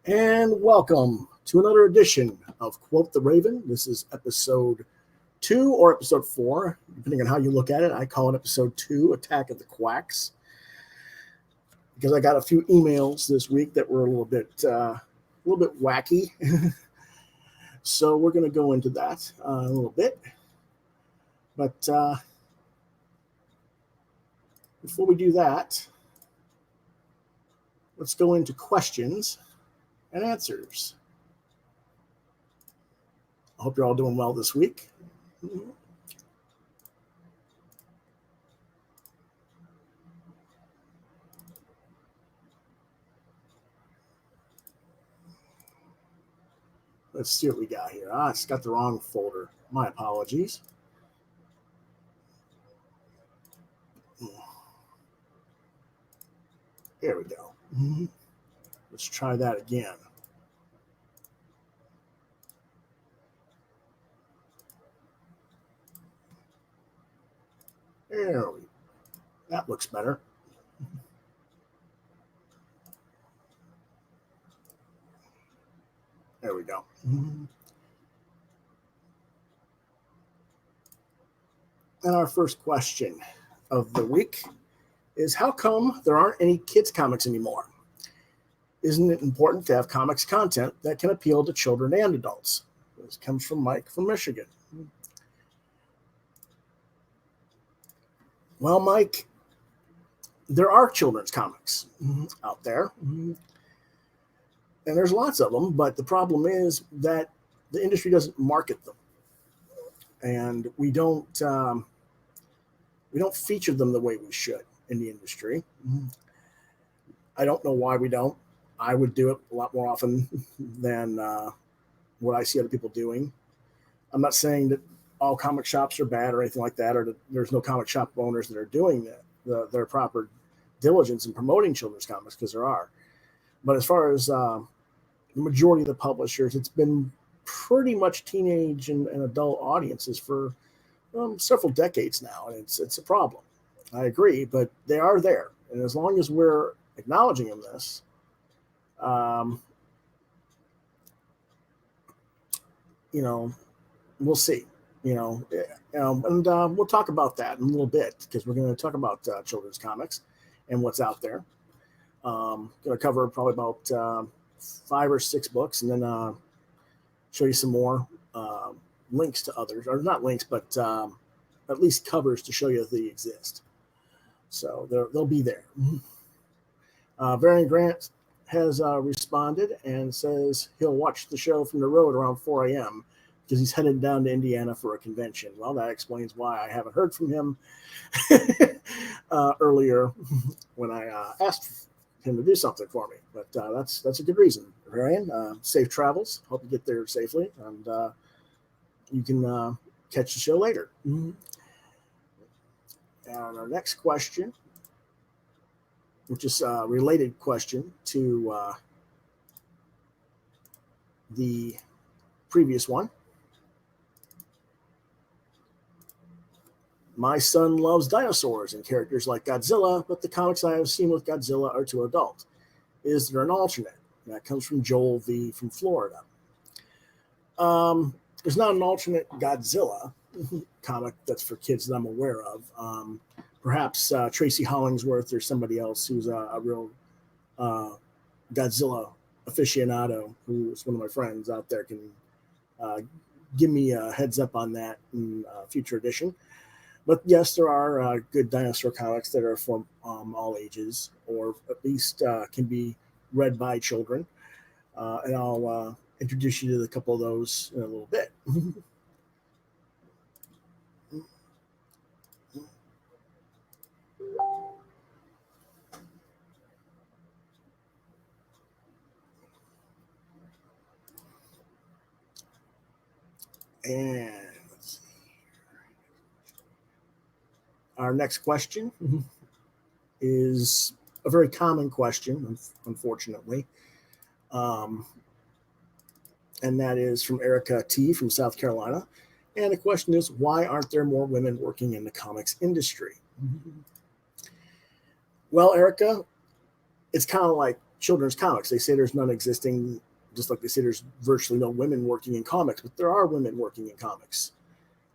And welcome to another edition of Quoth the Raven. This is episode 2 or episode 4, depending on how you look at it. I call it episode 2, Attack of the Quacks, because I got a few emails this week that were a little bit wacky. So we're going to go into that a little bit. But before we do that, let's go into questions and answers. I hope you're all doing well this week. Let's see what we got here. It's got the wrong folder. My apologies. There we go. Let's try that again. That looks better. There we go. And our first question of the week is, how come there aren't any kids comics anymore? Isn't it important to have comics content that can appeal to children and adults? This comes from Mike from Michigan. Well, Mike, there are children's comics out there, and there's lots of them, but the problem is that the industry doesn't market them, and we don't feature them the way we should in the industry. I don't know why we don't. I would do it a lot more often than what I see other people doing. I'm not saying that all comic shops are bad or anything like that, or that there's no comic shop owners that are doing their proper diligence in promoting children's comics, because there are. But as far as the majority of the publishers, it's been pretty much teenage and adult audiences for several decades now, and it's a problem. I agree, but they are there, and as long as we're acknowledging them this, we'll see. And we'll talk about that in a little bit, because we're going to talk about children's comics and what's out there. Going to cover probably about 5 or 6 books, and then show you some more links to others, or not links, but at least covers to show you that they exist. So they'll be there. Varian Grant has responded and says he'll watch the show from the road around 4 a.m. because he's headed down to Indiana for a convention. Well, that explains why I haven't heard from him earlier when I asked him to do something for me. But that's a good reason. Varian, safe travels. Hope you get there safely, and you can catch the show later. And our next question, which is a related question to the previous one. My son loves dinosaurs and characters like Godzilla, but the comics I have seen with Godzilla are too adult. Is there an alternate? And that comes from Joel V. from Florida. There's not an alternate Godzilla comic that's for kids that I'm aware of. Perhaps Tracy Hollingsworth or somebody else who's a real Godzilla aficionado, who's one of my friends out there, can give me a heads up on that in a future edition. But yes, there are good dinosaur comics that are for all ages, or at least can be read by children. And I'll introduce you to a couple of those in a little bit. And let's see. Our next question is a very common question, unfortunately. And that is from Erica T. from South Carolina. And the question is, why aren't there more women working in the comics industry? Well, Erica, it's kind of like children's comics. They say there's none existing, just like they say there's virtually no women working in comics, but there are women working in comics.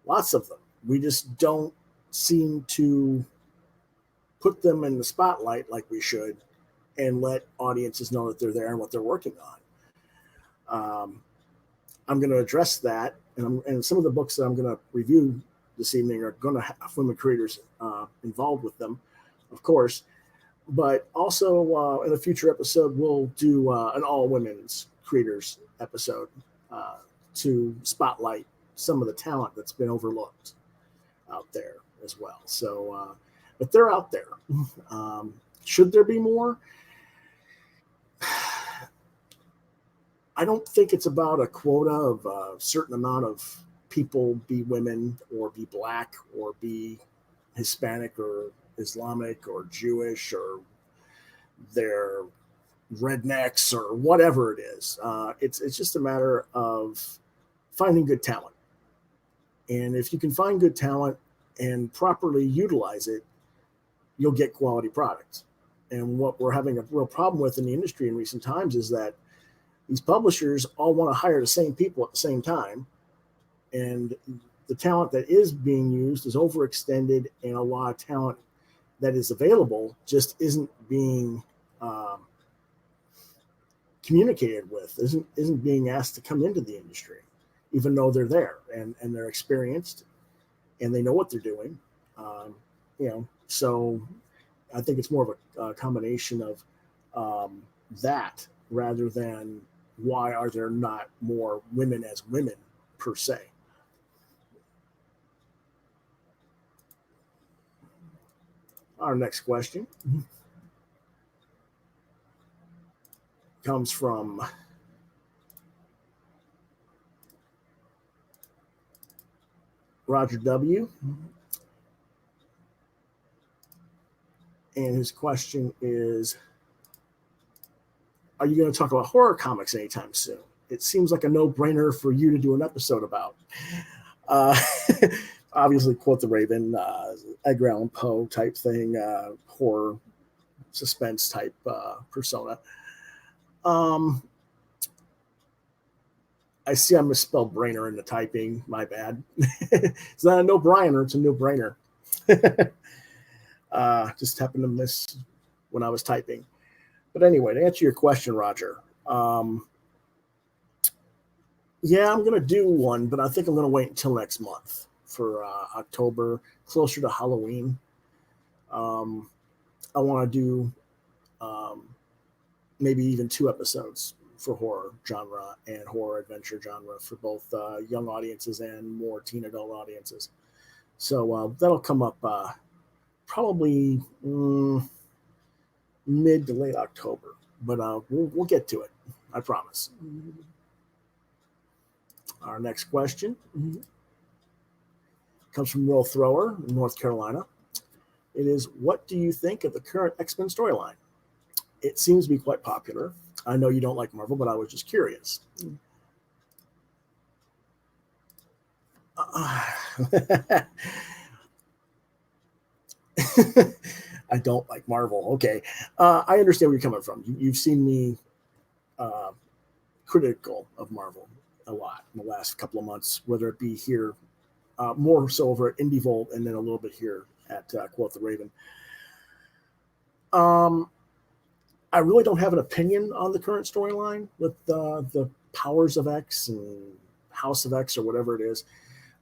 Lots of them. We just don't seem to put them in the spotlight like we should and let audiences know that they're there and what they're working on. I'm going to address that, and some of the books that I'm going to review this evening are going to have women creators involved with them, of course. But also in a future episode, we'll do an all women's creators episode to spotlight some of the talent that's been overlooked out there as well. So, but they're out there. Should there be more? I don't think it's about a quota of a certain amount of people be women or be black or be Hispanic or Islamic or Jewish or they're rednecks or whatever it is. It's just a matter of finding good talent. And if you can find good talent and properly utilize it, you'll get quality products. And what we're having a real problem with in the industry in recent times is that these publishers all want to hire the same people at the same time. And the talent that is being used is overextended, and a lot of talent that is available just isn't being communicated with, isn't being asked to come into the industry, even though they're there and they're experienced and they know what they're doing. So I think it's more of a combination of that rather than why are there not more women as women per se. Our next question comes from Roger W. And his question is, are you going to talk about horror comics anytime soon? It seems like a no-brainer for you to do an episode about. Obviously, Quoth the Raven, Edgar Allan Poe type thing, horror, suspense type persona. I see I misspelled brainer in the typing. My bad. It's not a no-brainer. It's a no-brainer. Just happened to miss when I was typing. But anyway, to answer your question, Roger, yeah, I'm going to do one, but I think I'm going to wait until next month for October, closer to Halloween. I want to do maybe even 2 episodes for horror genre and horror adventure genre for both young audiences and more teen adult audiences. So that'll come up probably mid to late October, but we'll get to it. I promise. Our next question comes from Will Thrower in North Carolina. It is, what do you think of the current X-Men storyline? It seems to be quite popular. I know you don't like Marvel, but I was just curious. I don't like Marvel. Okay. I understand where you're coming from. You've seen me critical of Marvel a lot in the last couple of months, whether it be here, more so over at Indie Volt, and then a little bit here at Quoth the Raven. I really don't have an opinion on the current storyline with the Powers of X and House of X or whatever it is.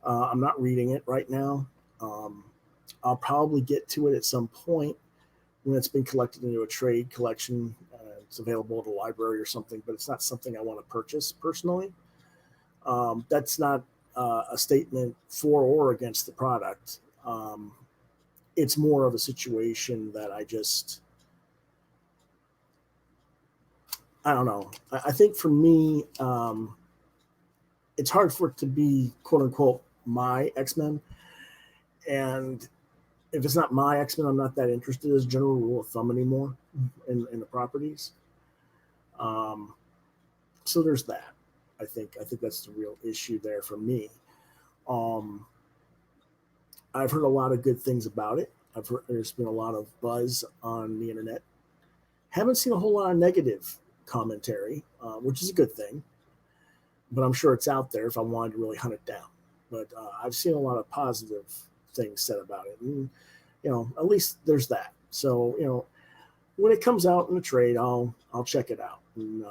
I'm not reading it right now. I'll probably get to it at some point when it's been collected into a trade collection. It's available at a library or something, but it's not something I want to purchase personally. That's not a statement for or against the product. It's more of a situation that I don't know. I think for me, it's hard for it to be quote unquote my X-Men. And if it's not my X-Men, I'm not that interested as a general rule of thumb anymore in the properties. So there's that. I think that's the real issue there for me. I've heard a lot of good things about it. There's been a lot of buzz on the internet Haven't seen a whole lot of negative commentary, which is a good thing, but I'm sure it's out there if I wanted to really hunt it down. But I've seen a lot of positive things said about it. And, at least there's that. So, when it comes out in the trade, I'll check it out. And,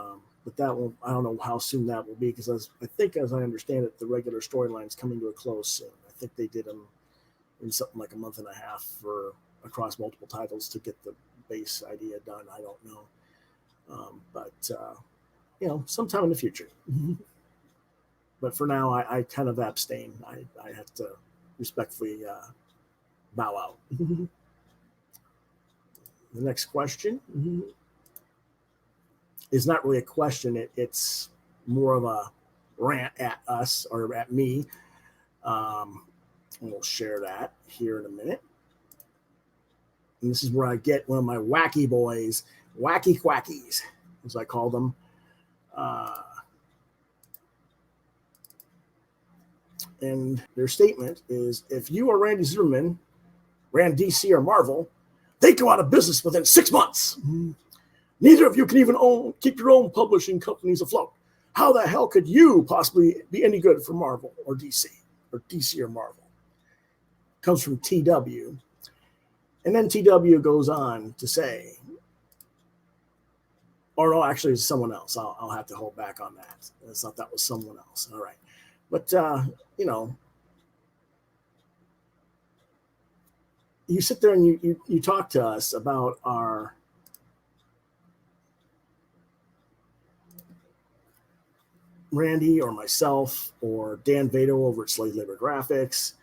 but that will, I don't know how soon that will be, because I think, as I understand it, the regular storyline's coming to a close soon. I think they did them in something like a month and a half across multiple titles to get the base idea done. I don't know. But sometime in the future. But for now, I kind of abstain. I have to respectfully bow out. The next question is not really a question. It's more of a rant at us or at me. We'll share that here in a minute. And this is where I get one of my wacky boys, wacky quackies, as I call them. And their statement is, if you or Randy Zimmerman ran DC or Marvel, they'd go out of business within 6 months. Neither of you can even keep your own publishing companies afloat. How the hell could you possibly be any good for Marvel or DC or Marvel? Comes from TW. And then TW goes on to say, or no, actually it's someone else. I'll have to hold back on that. I thought that was someone else. All right. But, you sit there and you talk to us about our Randy or myself or Dan Vado over at Slave Labor Graphics,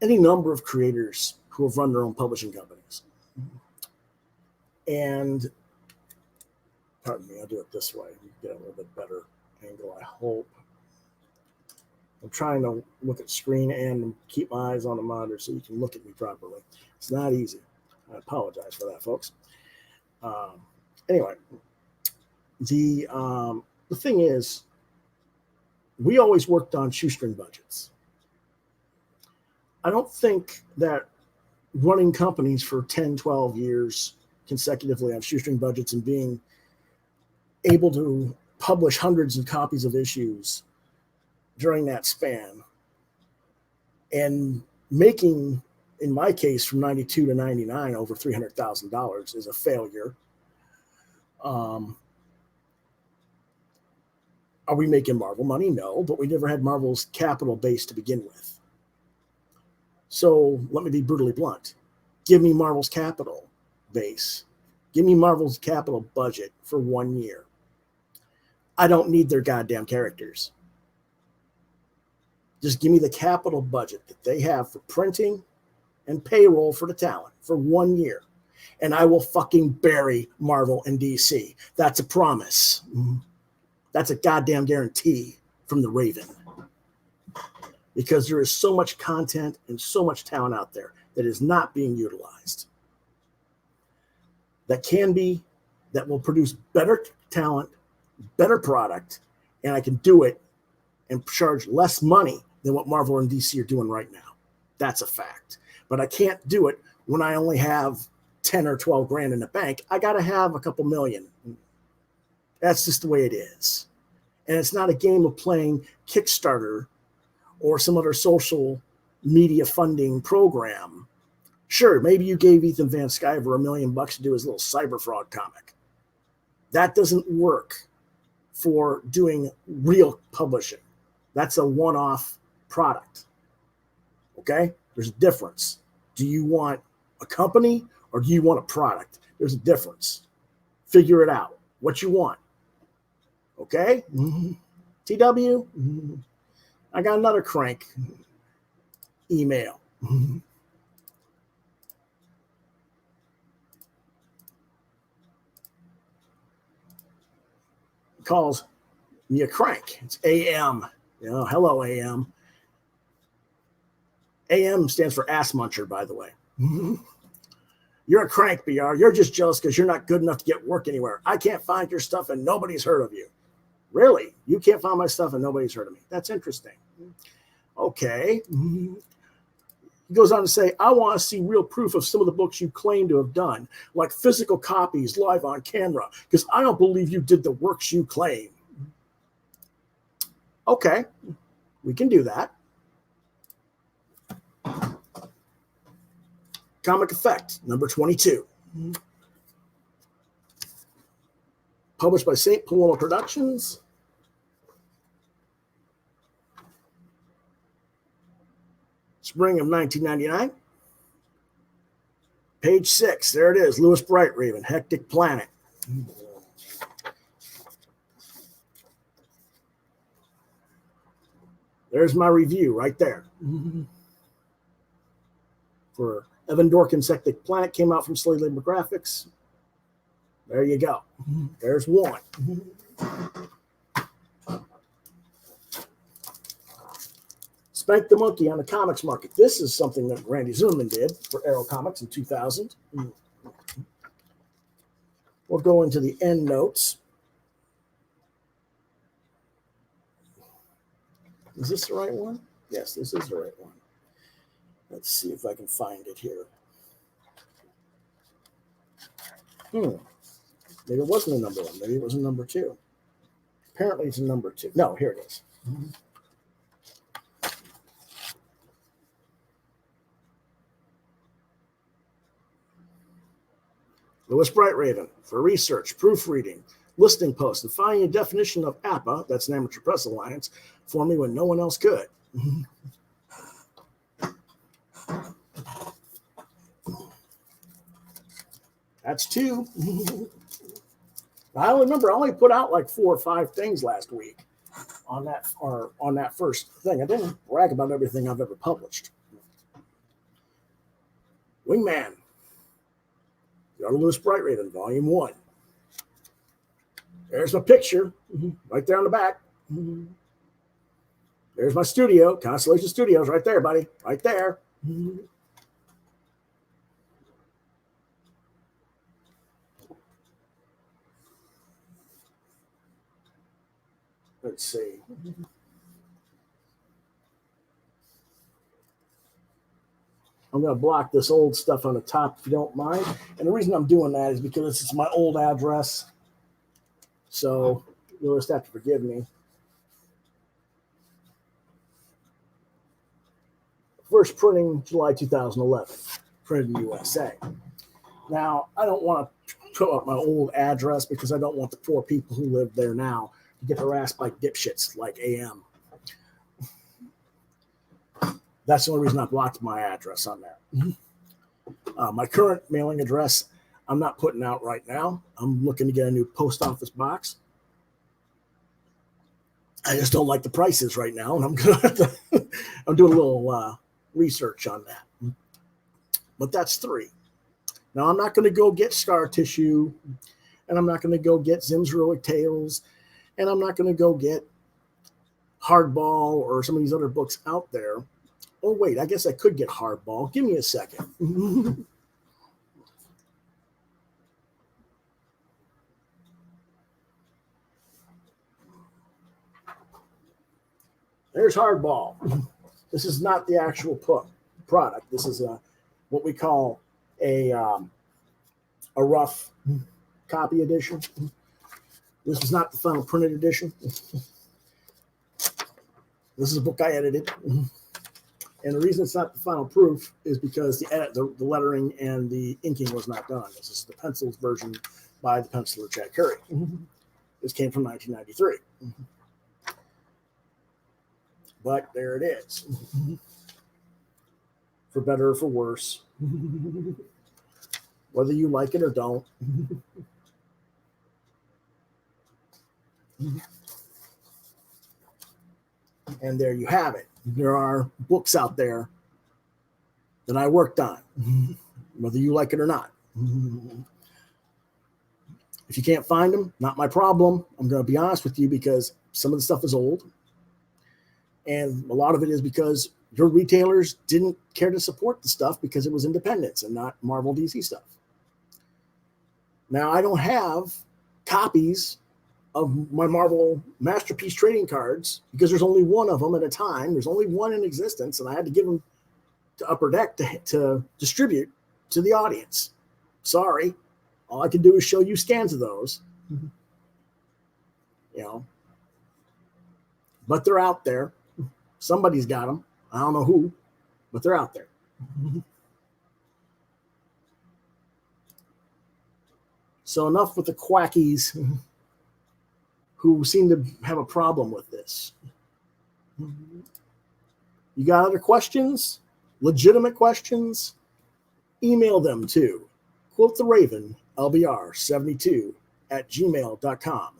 any number of creators who have run their own publishing companies. And, pardon me, I'll do it this way. Get a little bit better angle, I hope. I'm trying to look at screen and keep my eyes on the monitor so you can look at me properly. It's not easy. I apologize for that, folks. Anyway, the thing is, we always worked on shoestring budgets. I don't think that running companies for 10, 12 years consecutively on shoestring budgets and being able to publish hundreds of copies of issues during that span and making, in my case, from 92 to 99, over $300,000 is a failure. Are we making Marvel money? No, but we never had Marvel's capital base to begin with. So let me be brutally blunt. Give me Marvel's capital base. Give me Marvel's capital budget for 1 year. I don't need their goddamn characters. Just give me the capital budget that they have for printing and payroll for the talent for 1 year. And I will fucking bury Marvel and DC. That's a promise. That's a goddamn guarantee from the Raven. Because there is so much content and so much talent out there that is not being utilized. That will produce better talent, better product, and I can do it and charge less money than what Marvel and DC are doing right now. That's a fact. But I can't do it when I only have 10 or 12 grand in the bank. I got to have a couple million. That's just the way it is. And it's not a game of playing Kickstarter or some other social media funding program. Sure, maybe you gave Ethan Van Sciver $1 million to do his little cyber fraud comic. That doesn't work for doing real publishing. That's a one-off product. Okay? There's a difference. Do you want a company or do you want a product? There's a difference. Figure it out. What you want. Okay? TW? I got another crank email. Calls me a crank. It's AM. Hello, AM. AM stands for ass muncher, by the way. You're a crank, BR. You're just jealous because you're not good enough to get work anywhere. I can't find your stuff and nobody's heard of you. Really? You can't find my stuff and nobody's heard of me? That's interesting. Okay. He goes on to say, I want to see real proof of some of the books you claim to have done, like physical copies live on camera, because I don't believe you did the works you claim. Okay, we can do that. Comic Effect, number 22. Published by St. Paloma Productions. Spring of 1999. Page 6, there it is, Louis Brightraven, Hectic Planet. There's my review right there. For Evan Dorkin's Hectic Planet, came out from Slade Labor Graphics. There you go. There's one. Spank the Monkey on the comics market. This is something that Randy Zimmerman did for Arrow Comics in 2000. We'll go into the end notes. Is this the right one? Yes, this is the right one. Let's see if I can find it here. Maybe it wasn't a number one. Maybe it was a number 2. Apparently it's a number 2. No, here it is. Louis Brightraven for research, proofreading, listing posts, and finding a definition of APA, that's an Amateur Press Alliance, for me when no one else could. That's 2. I only put out like 4 or 5 things last week on that first thing. I didn't brag about everything I've ever published. Wingman. Louis Brightraven, Volume 1. There's my picture, right there on the back. There's my studio, Constellation Studios, right there, buddy, right there. Let's see. I'm going to block this old stuff on the top if you don't mind. And the reason I'm doing that is because it's my old address. So you'll just have to forgive me. First printing, July 2011. Printed in USA. Now, I don't want to put up my old address because I don't want the poor people who live there now to get harassed by dipshits like AM. That's the only reason I blocked my address on there. My current mailing address, I'm not putting out right now. I'm looking to get a new post office box. I just don't like the prices right now, and I'm doing a little research on that. But that's 3. Now, I'm not going to go get Scar Tissue, and I'm not going to go get Zim's Heroic Tales, and I'm not going to go get Hardball or some of these other books out there. Oh, wait, I guess I could get Hardball. Give me a second. There's Hardball. This is not the actual product. This is what we call a rough copy edition. This is not the final printed edition. This is a book I edited. And the reason it's not the final proof is because the lettering and the inking was not done. This is the pencils version by the penciler Jack Curry. This came from 1993. But there it is. For better or for worse. Whether you like it or don't. And there you have it. There are books out there that I worked on, whether you like it or not. If you can't find them, not my problem. I'm going to be honest with you because some of the stuff is old. And a lot of it is because your retailers didn't care to support the stuff because it was independence and not Marvel DC stuff. Now, I don't have copies of my Marvel Masterpiece trading cards because there's only one of them at a time. There's only one in existence, and I had to give them to Upper Deck to distribute to the audience. Sorry, all I can do is show you scans of those. You know, but they're out there. Somebody's got them. I don't know who, but they're out there. So enough with the quackies who seem to have a problem with this. You got other questions? Legitimate questions? Email them to quotheravenlbr72@gmail.com.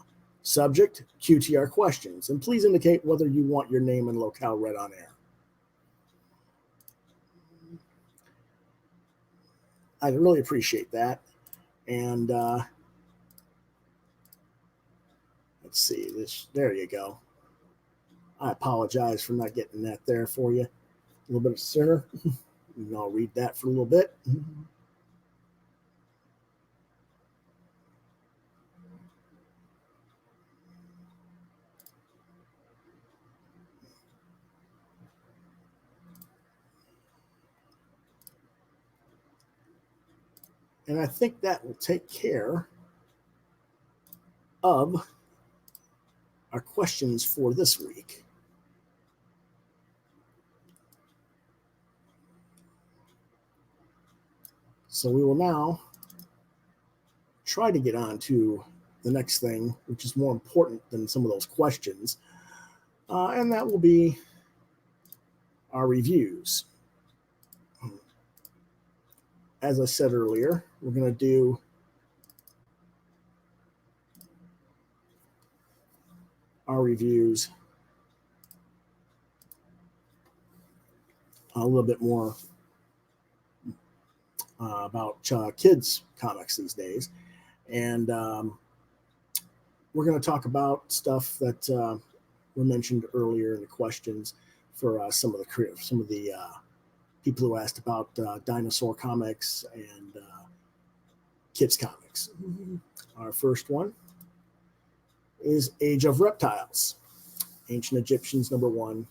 Subject, QTR questions. And please indicate whether you want your name and locale read on air. I'd really appreciate that. And let's see this. There you go. I apologize for not getting that there for you a little bit sooner. And I'll read that for a little bit. And I think that will take care of our questions for this week. So we will now try to get on to the next thing, which is more important than some of those questions. And that will be our reviews. As I said earlier, we're going to do our reviews a little bit more about kids' comics these days. And we're going to talk about stuff that were mentioned earlier in the questions for some of the people who asked about dinosaur comics and kids' comics. Our first one is Age of Reptiles, Ancient Egyptians #1.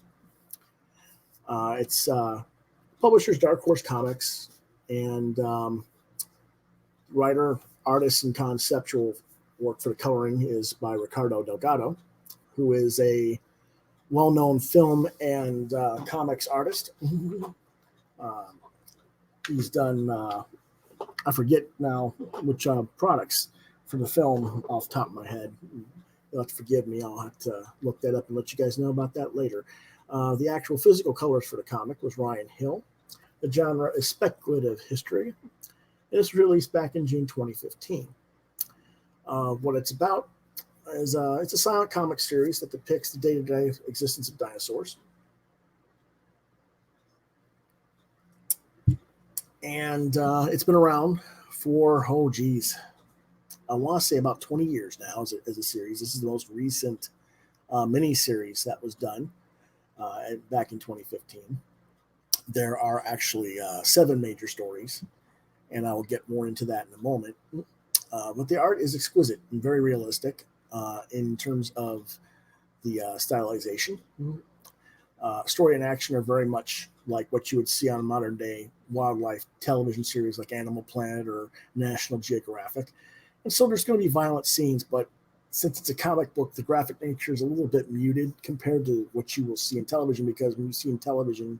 It's publisher's Dark Horse Comics, and writer, artist, and conceptual work for the coloring is by Ricardo Delgado, who is a well-known film and comics artist. He's done, I forget now which products for the film off the top of my head. You'll have to forgive me. I'll have to look that up and let you guys know about that later. The actual physical colors for the comic was Ryan Hill. The genre is speculative history. It was released back in June 2015. What it's about is it's a silent comic series that depicts the day-to-day existence of dinosaurs. And it's been around for, I want to say about 20 years now as a series. This is the most recent mini-series that was done back in 2015. There are actually 7 major stories, and I will get more into that in a moment. But the art is exquisite and very realistic in terms of the stylization. Story and action are very much like what you would see on a modern day wildlife television series like Animal Planet or National Geographic. And so there's going to be violent scenes, but since it's a comic book, the graphic nature is a little bit muted compared to what you will see in television, because when you see in television,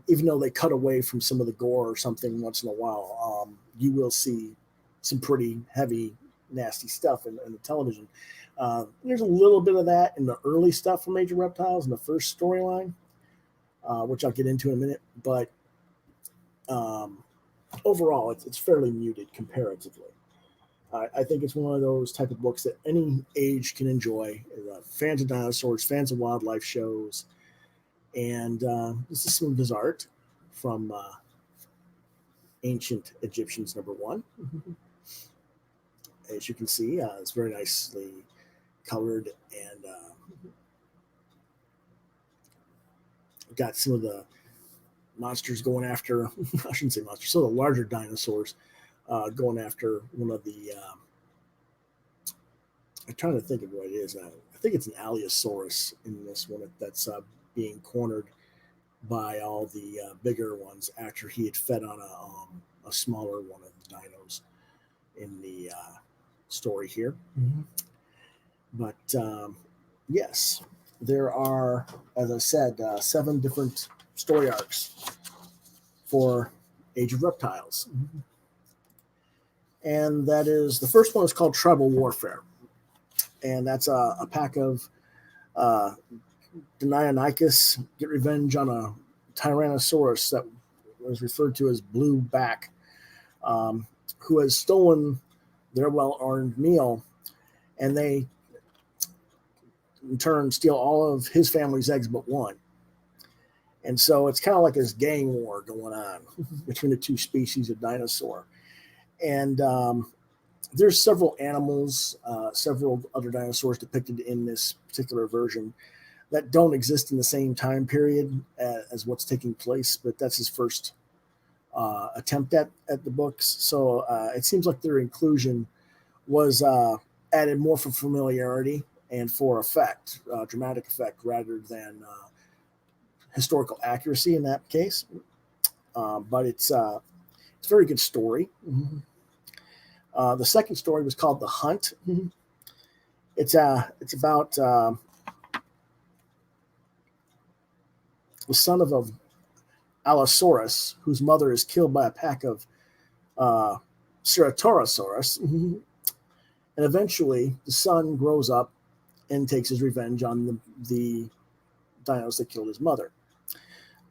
even though they cut away from some of the gore or something once in a while, you will see some pretty heavy, nasty stuff in the television. There's a little bit of that in the early stuff from Age of Reptiles in the first storyline, which I'll get into in a minute. But overall, it's fairly muted comparatively. I think it's one of those type of books that any age can enjoy. Fans of dinosaurs, fans of wildlife shows. And this is some of his art from Ancient Egyptians #1. As you can see, it's very nicely colored, and got some of the monsters going after, I shouldn't say monsters, some of the larger dinosaurs going after one of the, I'm trying to think of what it is. I think it's an Allosaurus in this one that's being cornered by all the bigger ones after he had fed on a smaller one of the dinos in the story here. Mm-hmm. But yes, there are, as I said, 7 different story arcs for Age of Reptiles. Mm-hmm. And that is, the first one is called Tribal Warfare. And that's a pack of Deinonychus get revenge on a Tyrannosaurus that was referred to as Blue Back, who has stolen their well-earned meal, and they in turn steal all of his family's eggs but one. And so it's kind of like this gang war going on between the 2 species of dinosaur. And there's several animals, several other dinosaurs depicted in this particular version that don't exist in the same time period as what's taking place, but that's his first attempt at the books. So it seems like their inclusion was added more for familiarity and for effect, dramatic effect, rather than historical accuracy in that case. But it's a very good story. Mm-hmm. The second story was called The Hunt. Mm-hmm. It's about the son of a Allosaurus whose mother is killed by a pack of Ceratorosaurus. Mm-hmm. And eventually the son grows up and takes his revenge on the dinos that killed his mother.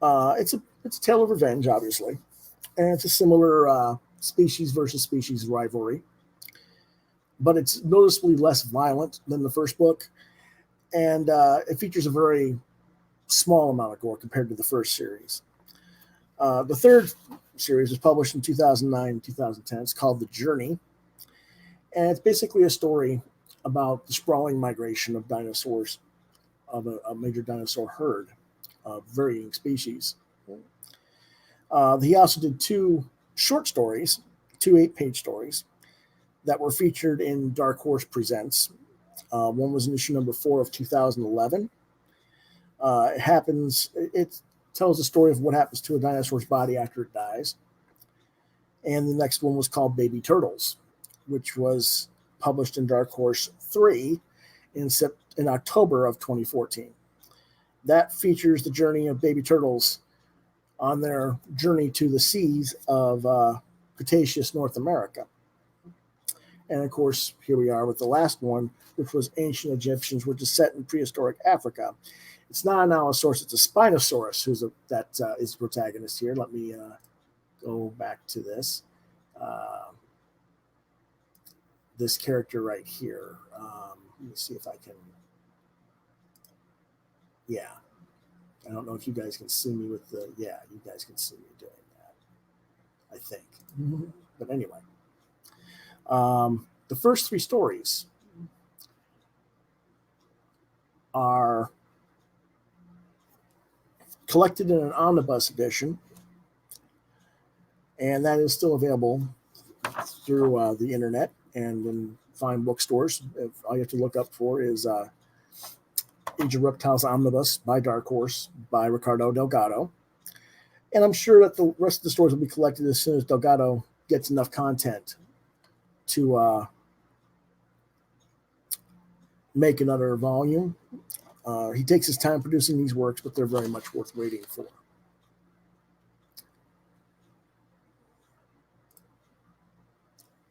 It's a tale of revenge, obviously, and it's a similar species versus species rivalry, but it's noticeably less violent than the first book, and it features a very small amount of gore compared to the first series. The third series was published in 2009 and 2010. It's called The Journey, and it's basically a story about the sprawling migration of dinosaurs, of a major dinosaur herd of varying species. He also did 2 short stories, 2 8-page stories that were featured in Dark Horse Presents. One was in issue number 4 of 2011. It tells the story of what happens to a dinosaur's body after it dies. And the next one was called Baby Turtles, which was published in Dark Horse 3 in October of 2014. That features the journey of baby turtles on their journey to the seas of Cretaceous North America. And of course, here we are with the last one, which was Ancient Egyptians, which is set in prehistoric Africa. It's not an Allosaurus, it's a Spinosaurus that is the protagonist here. Let me go back to this. This character right here. Let me see if I can. Yeah. I don't know if you guys can see me with the. Yeah, you guys can see me doing that, I think. Mm-hmm. But anyway. The first 3 stories are collected in an omnibus edition, and that is still available through the internet and in fine bookstores. All you have to look up for is Age of Reptiles Omnibus by Dark Horse by Ricardo Delgado. And I'm sure that the rest of the stories will be collected as soon as Delgado gets enough content to make another volume. He takes his time producing these works, but they're very much worth waiting for.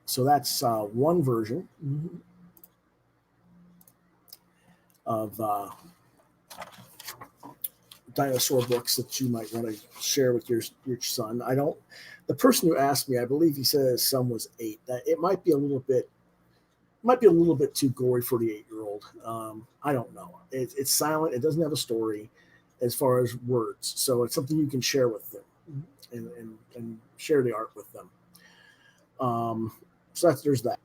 So that's one version of dinosaur books that you might want to share with your son. The person who asked me, I believe he said his son was 8. That it might be a little bit too gory for the 8-year-old. I don't know. It's silent. It doesn't have a story as far as words. So it's something you can share with them and share the art with them. So there's that.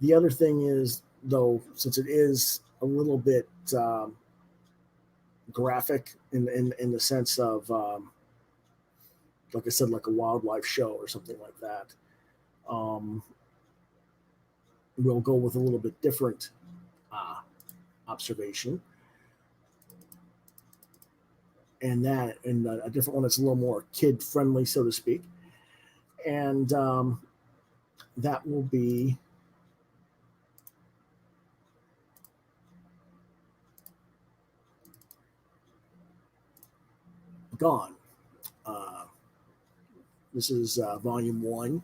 The other thing is, though, since it is a little bit graphic in the sense of, like I said, like a wildlife show or something like that, we'll go with a little bit different observation. and a different one that's a little more kid friendly, so to speak. And that will be gone. Uh, this is volume one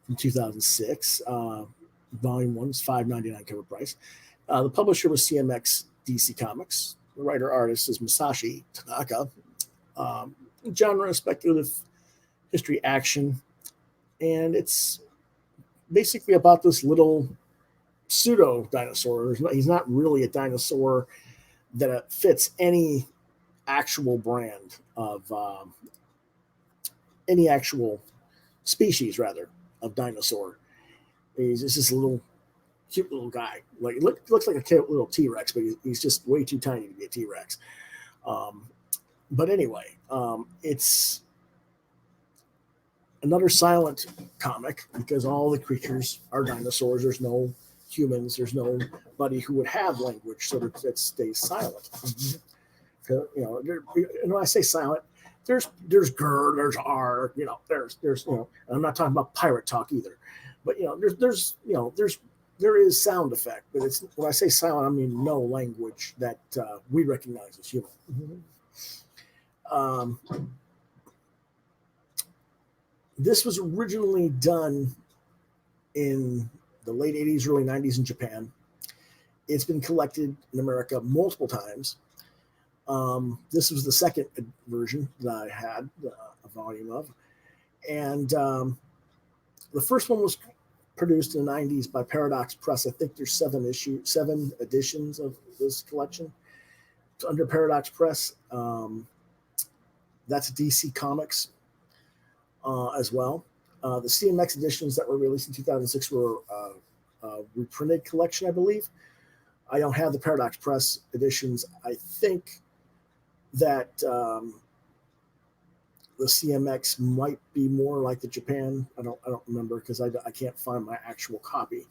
from 2006. Volume one is $5.99 cover price. The publisher was CMX DC Comics. The writer artist is Masashi Tanaka. Genre speculative history action, and it's basically about this little pseudo dinosaur. He's not really a dinosaur that fits any actual brand of any actual species, rather, of dinosaur. He's just this little cute little guy. Like looks like a cute little T-Rex, but he's just way too tiny to be a T-Rex. But anyway, it's another silent comic because all the creatures are dinosaurs. There's no humans. There's nobody who would have language, so that it stays silent. You know, when I say silent, there's grr, there's r, you know, there's you know, and I'm not talking about pirate talk either, but you know, there is sound effect, but it's when I say silent, I mean no language that we recognize as human. This was originally done in the late 80s, early 90s in Japan. It's been collected in America multiple times. This was the second version that I had a volume of. And the first one was produced in the 90s by Paradox Press. I think there's 7 editions of this collection. It's under Paradox Press. That's DC Comics as well. The CMX editions that were released in 2006 were a reprinted collection, I believe. I don't have the Paradox Press editions. I think that the CMX might be more like the Japan. I don't remember because I can't find my actual copy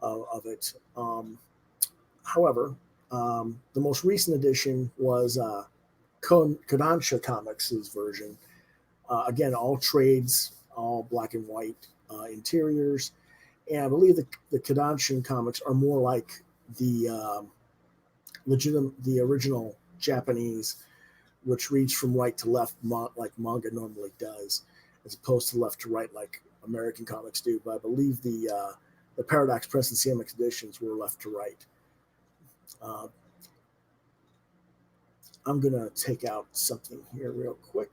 of it. However, the most recent edition was Kodansha Comics' version. Again, all trades, all black and white interiors, and I believe the Kodansha comics are more like the the original Japanese, which reads from right to left like manga normally does, as opposed to left to right like American comics do. But I believe the Paradox Press and CMX editions were left to right. I'm gonna take out something here real quick.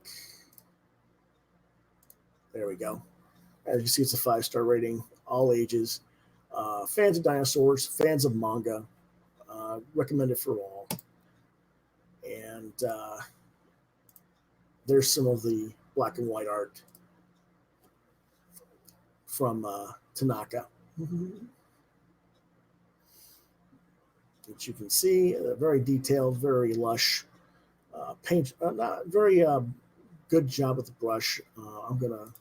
There we go. As you see, it's a 5-star rating, all ages. Fans of dinosaurs, fans of manga, recommended for all. And there's some of the black and white art from Tanaka, which you can see, very detailed, very lush paint, very good job with the brush. I'm gonna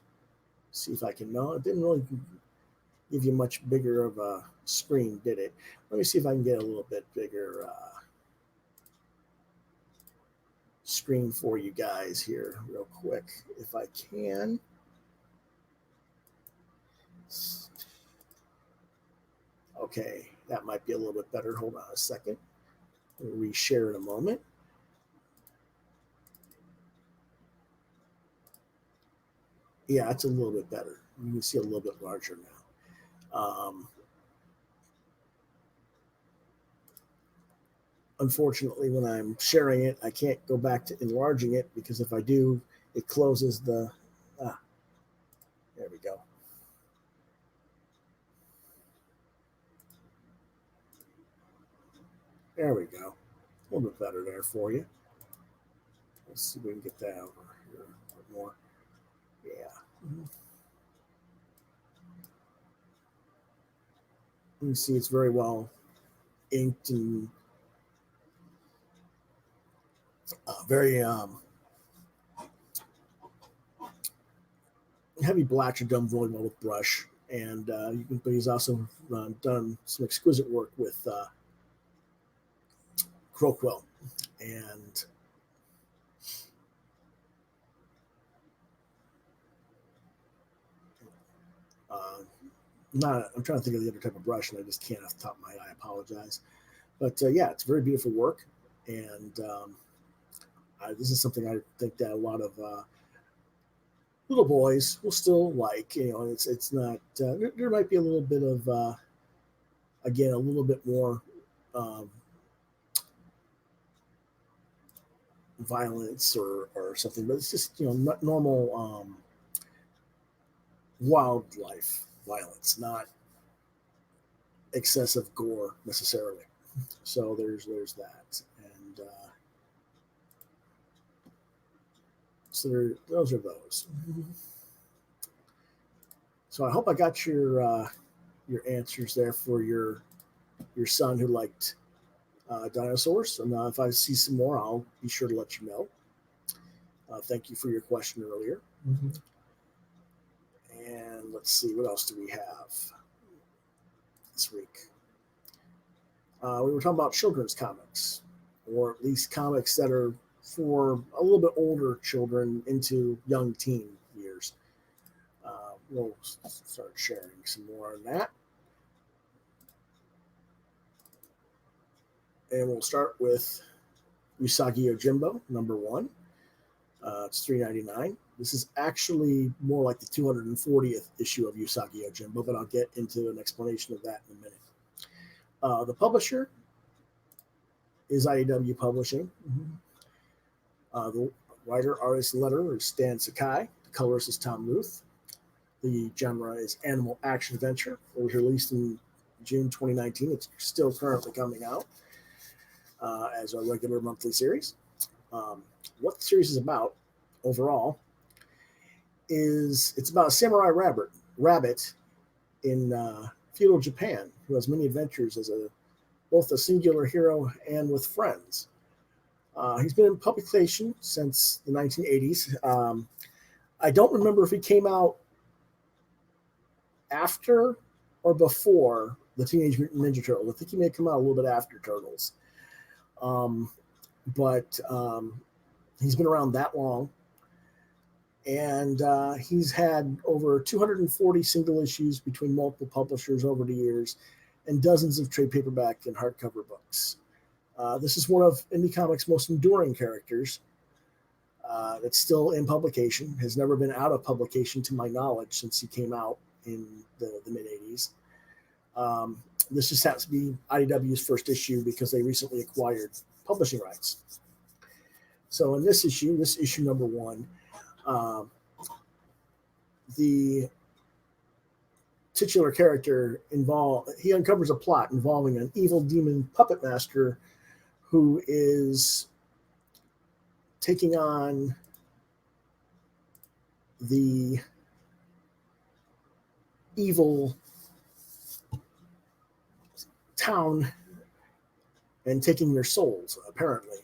see if I can. No, it didn't really give you much bigger of a screen, did it? Let me see if I can get a little bit bigger screen for you guys here real quick, if I can. Okay, that might be a little bit better. Hold on a second. We'll reshare in a moment. Yeah, it's a little bit better. You can see a little bit larger now. Unfortunately, when I'm sharing it, I can't go back to enlarging it because if I do, it closes the. There we go. There we go. A little bit better there for you. Let's see if we can get that over here a bit more. Yeah. You can see it's very well inked and very heavy blacks are done really well with brush. And but he's also done some exquisite work with Croquill. And I'm trying to think of the other type of brush, and I just can't off the top of my head. I apologize. But yeah, it's very beautiful work, and this is something I think that a lot of little boys will still like. It's not. There might be a little bit of again a little bit more um, violence or something, but it's just not normal wildlife violence, not excessive gore necessarily. So there's that, and so those are those. So I hope I got your answers there for your son who liked dinosaurs. And if I see some more, I'll be sure to let you know. Thank you for your question earlier. Mm-hmm. And let's see, what else do we have this week? We were talking about children's comics, or at least comics that are for a little bit older children into young teen years. We'll start sharing some more on that. And we'll start with Usagi Yojimbo, #1. It's $3.99. This is actually more like the 240th issue of Usagi Yojimbo, but I'll get into an explanation of that in a minute. The publisher is IDW Publishing. Mm-hmm. The writer, artist, letterer is Stan Sakai. The colorist is Tom Ruth. The genre is animal action adventure. It was released in June 2019. It's still currently coming out as a regular monthly series. What the series is about overall is it's about a samurai rabbit in feudal Japan who has many adventures as both a singular hero and with friends. He's been in publication since the 1980s. I don't remember if he came out after or before the Teenage Mutant Ninja Turtles. I think he may come out a little bit after Turtles. But he's been around that long. And he's had over 240 single issues between multiple publishers over the years and dozens of trade paperback and hardcover books. This is one of Indie Comics' most enduring characters that's still in publication, has never been out of publication to my knowledge since he came out in the mid-'80s. This just happens to be IDW's first issue because they recently acquired publishing rights. So in this issue #1, the titular character he uncovers a plot involving an evil demon puppet master who is taking on the evil town and taking their souls, apparently.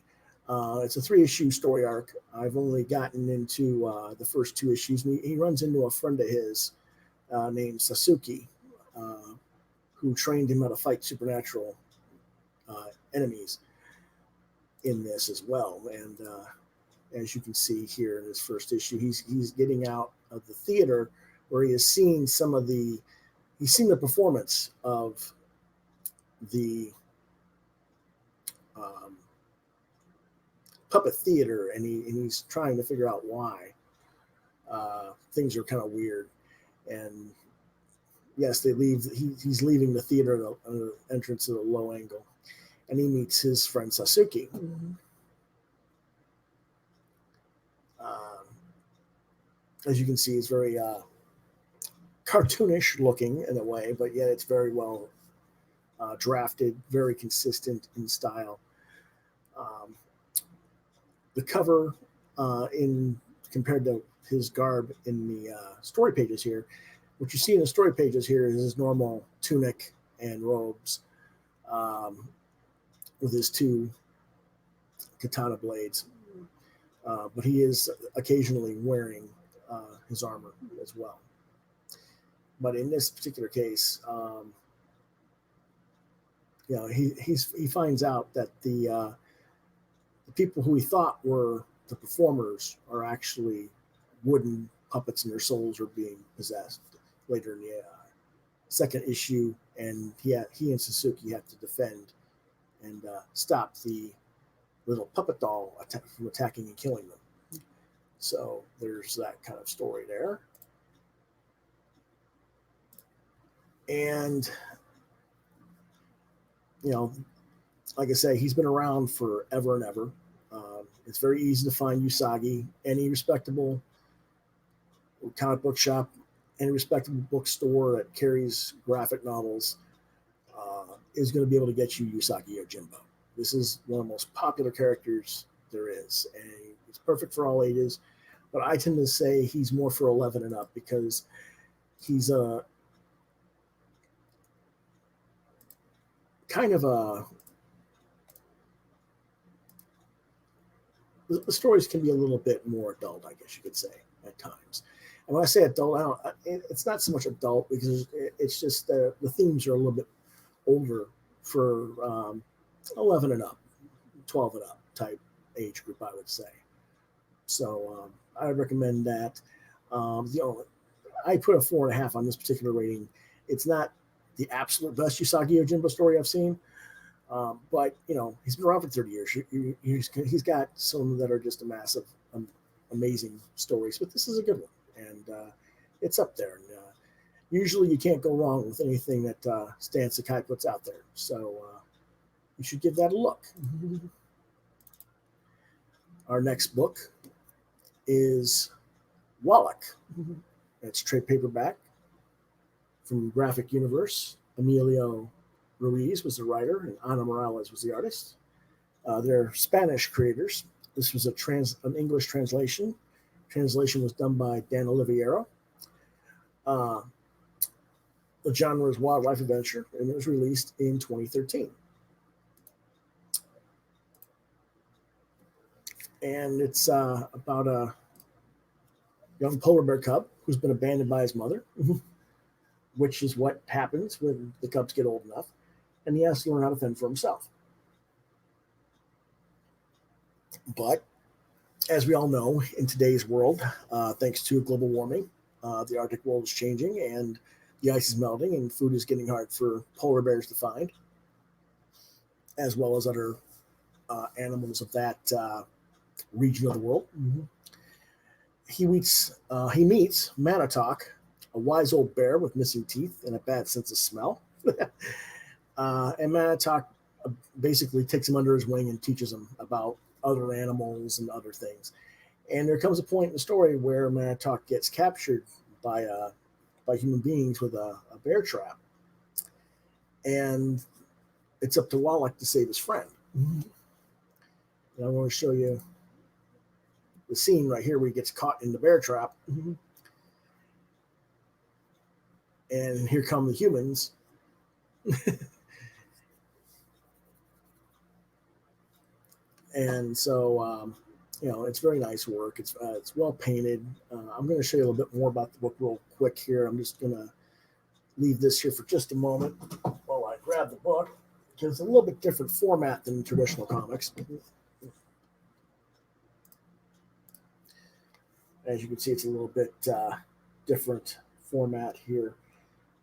It's a 3-issue story arc. I've only gotten into the first 2 issues. He runs into a friend of his named Sasuke, who trained him how to fight supernatural enemies in this as well. And as you can see here in his first issue, he's getting out of the theater where he has seen he's seen the performance of the puppet theater, and he's trying to figure out why things are kind of weird. And yes, he's leaving the theater at the entrance at a low angle, and he meets his friend Sasuke. Mm-hmm. As you can see, he's very cartoonish looking in a way, but yet it's very well drafted, very consistent in style. The cover, compared to his garb in the story pages here, what you see in the story pages here is his normal tunic and robes with his 2 katana blades. But he is occasionally wearing his armor as well. But in this particular case, he finds out that the people who he thought were the performers are actually wooden puppets, and their souls are being possessed later in the second issue, and he and Suzuki have to defend and stop the little puppet doll from attacking and killing them. So there's that kind of story there. And, you know, like I say, he's been around forever and ever. It's very easy to find Usagi. Any respectable comic book shop, any respectable bookstore that carries graphic novels is going to be able to get you Usagi Yojimbo. This is one of the most popular characters there is, and it's perfect for all ages. But I tend to say he's more for 11 and up because he's a kind of a. The stories can be a little bit more adult, I guess you could say, at times. And when I say adult, it's not so much adult because it's just the themes are a little bit older for 11 and up, 12 and up type age group, I would say. So I would recommend that. I put a 4.5 on this particular rating. It's not the absolute best Usagi Yojimbo story I've seen, but he's been around for 30 years. He's got some that are just a massive, amazing stories, but this is a good one, and it's up there. And, usually, you can't go wrong with anything that Stan Sakai puts out there. So you should give that a look. Our next book is Wallach. It's trade paperback from Graphic Universe. Emilio Ruiz was the writer, and Ana Morales was the artist. They're Spanish creators. This was an English translation. Translation was done by Dan Oliviero. The genre is wildlife adventure, and it was released in 2013. And it's about a young polar bear cub who's been abandoned by his mother, which is what happens when the cubs get old enough, and he has to learn how to fend for himself. But as we all know, in today's world, thanks to global warming, the Arctic world is changing, and the ice is melting, and food is getting hard for polar bears to find, as well as other animals of that region of the world. Mm-hmm. He meets Manitok, a wise old bear with missing teeth and a bad sense of smell. And Manitok basically takes him under his wing and teaches him about other animals and other things. And there comes a point in the story where Manitok gets captured by human beings with a bear trap. And it's up to Wallach to save his friend. Mm-hmm. And I want to show you the scene right here where he gets caught in the bear trap. Mm-hmm. And here come the humans. And so, it's very nice work. It's well painted. I'm going to show you a little bit more about the book real quick here. I'm just going to leave this here for just a moment while I grab the book, because it's a little bit different format than traditional comics. As you can see, it's a little bit different format here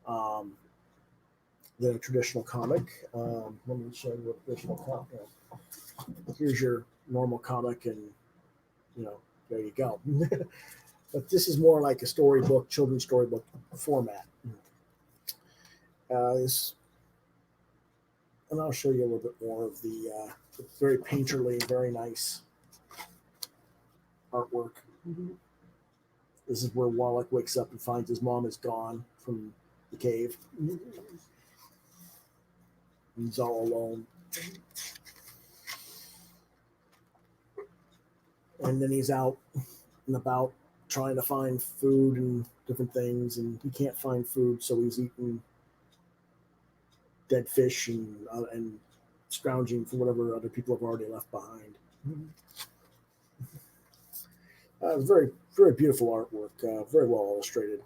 than a traditional comic. Let me show you a traditional comic. Here's your normal comic, and there you go. But this is more like a storybook, children's storybook format. And I'll show you a little bit more of the very painterly, very nice artwork. Mm-hmm. This is where Wallach wakes up and finds his mom is gone from the cave. Mm-hmm. He's all alone. And then he's out and about trying to find food and different things, and he can't find food, so he's eating dead fish and scrounging for whatever other people have already left behind. Very, very beautiful artwork, very well illustrated.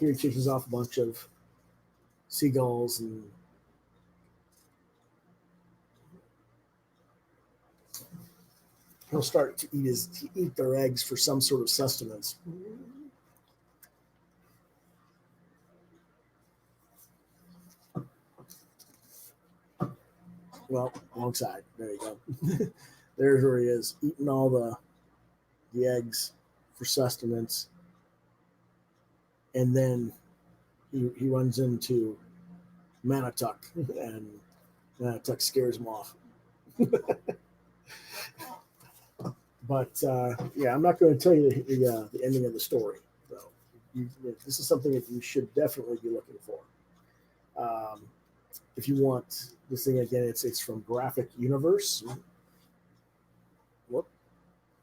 Here he chases off a bunch of seagulls and he'll start to eat their eggs for some sort of sustenance. Well, wrong side. There you go. There's where he is, eating all the eggs for sustenance, and then he runs into Manituk, and Manituk scares him off. But yeah, I'm not going to tell you the ending of the story. So this is something that you should definitely be looking for. Um, if you want this thing again, it's from Graphic Universe. Whoop,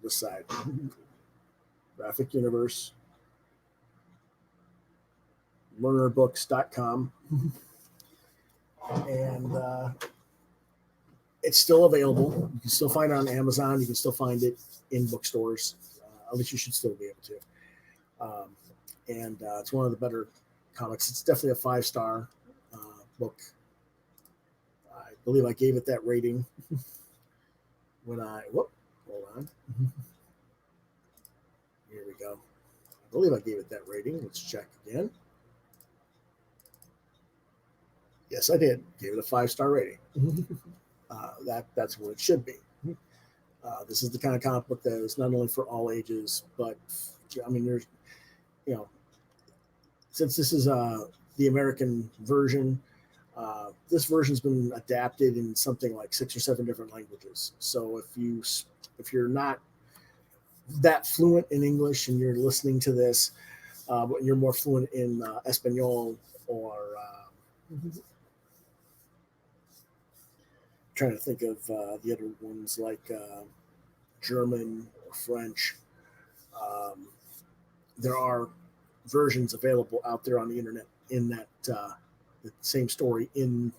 this side. Graphic Universe. Learnerbooks.com. And it's still available. You can still find it on Amazon. You can still find it in bookstores. At least you should still be able to. And it's one of the better comics. It's definitely a 5-star book. I believe I gave it that rating when hold on. Here we go. I believe I gave it that rating. Let's check again. Yes, I did. Gave it a 5-star rating. That's what it should be. This is the kind of comic book that is not only for all ages, but I mean, there's, you know, since this is the American version, this version's been adapted in something like 6 or 7 different languages. So if you're not that fluent in English and you're listening to this, but you're more fluent in Espanol or trying to think of the other ones like German or French. There are versions available out there on the internet in that the same story in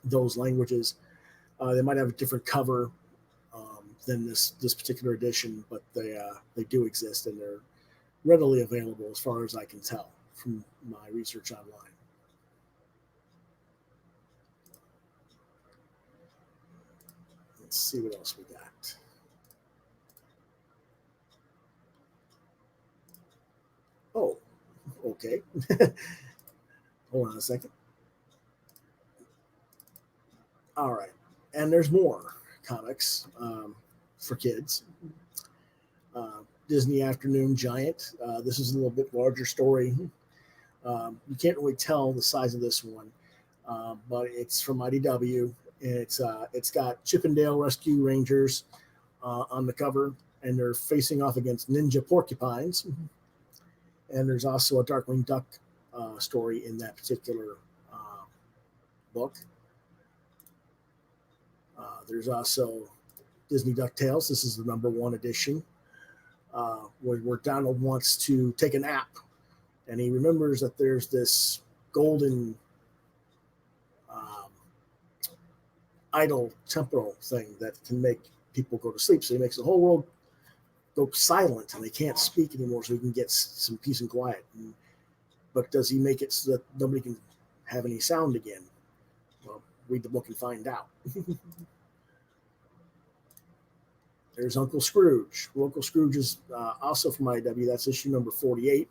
those languages. They might have a different cover than this particular edition, but they do exist and they're readily available as far as I can tell from my research online. Let's see what else we got. Oh, okay. Hold on a second. All right. And there's more comics for kids. Disney Afternoon Giant. This is a little bit larger story. You can't really tell the size of this one, but it's from IDW. And it's got Chippendale Rescue Rangers on the cover, and they're facing off against ninja porcupines. And there's also a Darkwing Duck story in that particular book. There's also Disney DuckTales. This is the #1 edition, where Donald wants to take a nap, and he remembers that there's this golden idle temporal thing that can make people go to sleep. So he makes the whole world go silent, and they can't speak anymore, so he can get some peace and quiet. But does he make it so that nobody can have any sound again? Well, read the book and find out. There's Uncle Scrooge. Well, Uncle Scrooge is also from IW. That's issue number 48.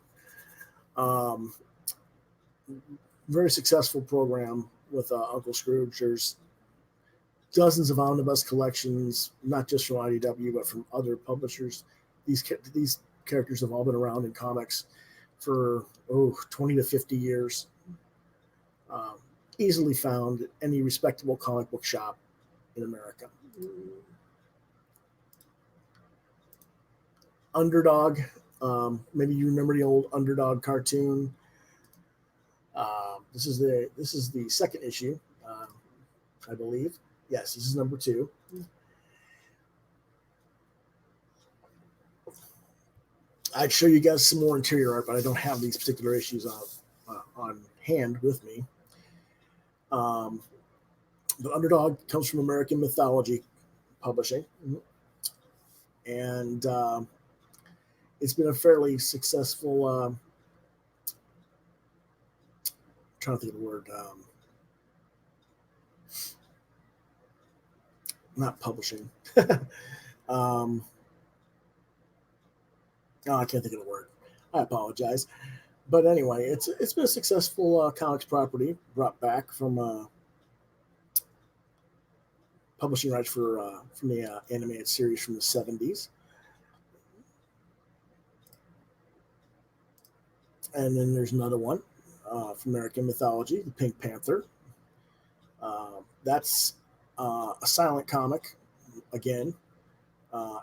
Very successful program with Uncle Scrooge. There's dozens of omnibus collections, not just from IDW, but from other publishers. These characters have all been around in comics for 20 to 50 years. Easily found at any respectable comic book shop in America. Underdog. Maybe you remember the old Underdog cartoon. This is the second issue, I believe. Yes, this is number 2. I'd show you guys some more interior art, but I don't have these particular issues on hand with me. The Underdog comes from American Mythology Publishing, and it's been a fairly successful. I'm trying to think of the word. not publishing. um, oh, I can't think of the word. I apologize. But anyway, it's been a successful comics property brought back from publishing rights for from the animated series from the 70s. And then there's another one from American mythology, the Pink Panther. That's a silent comic, again,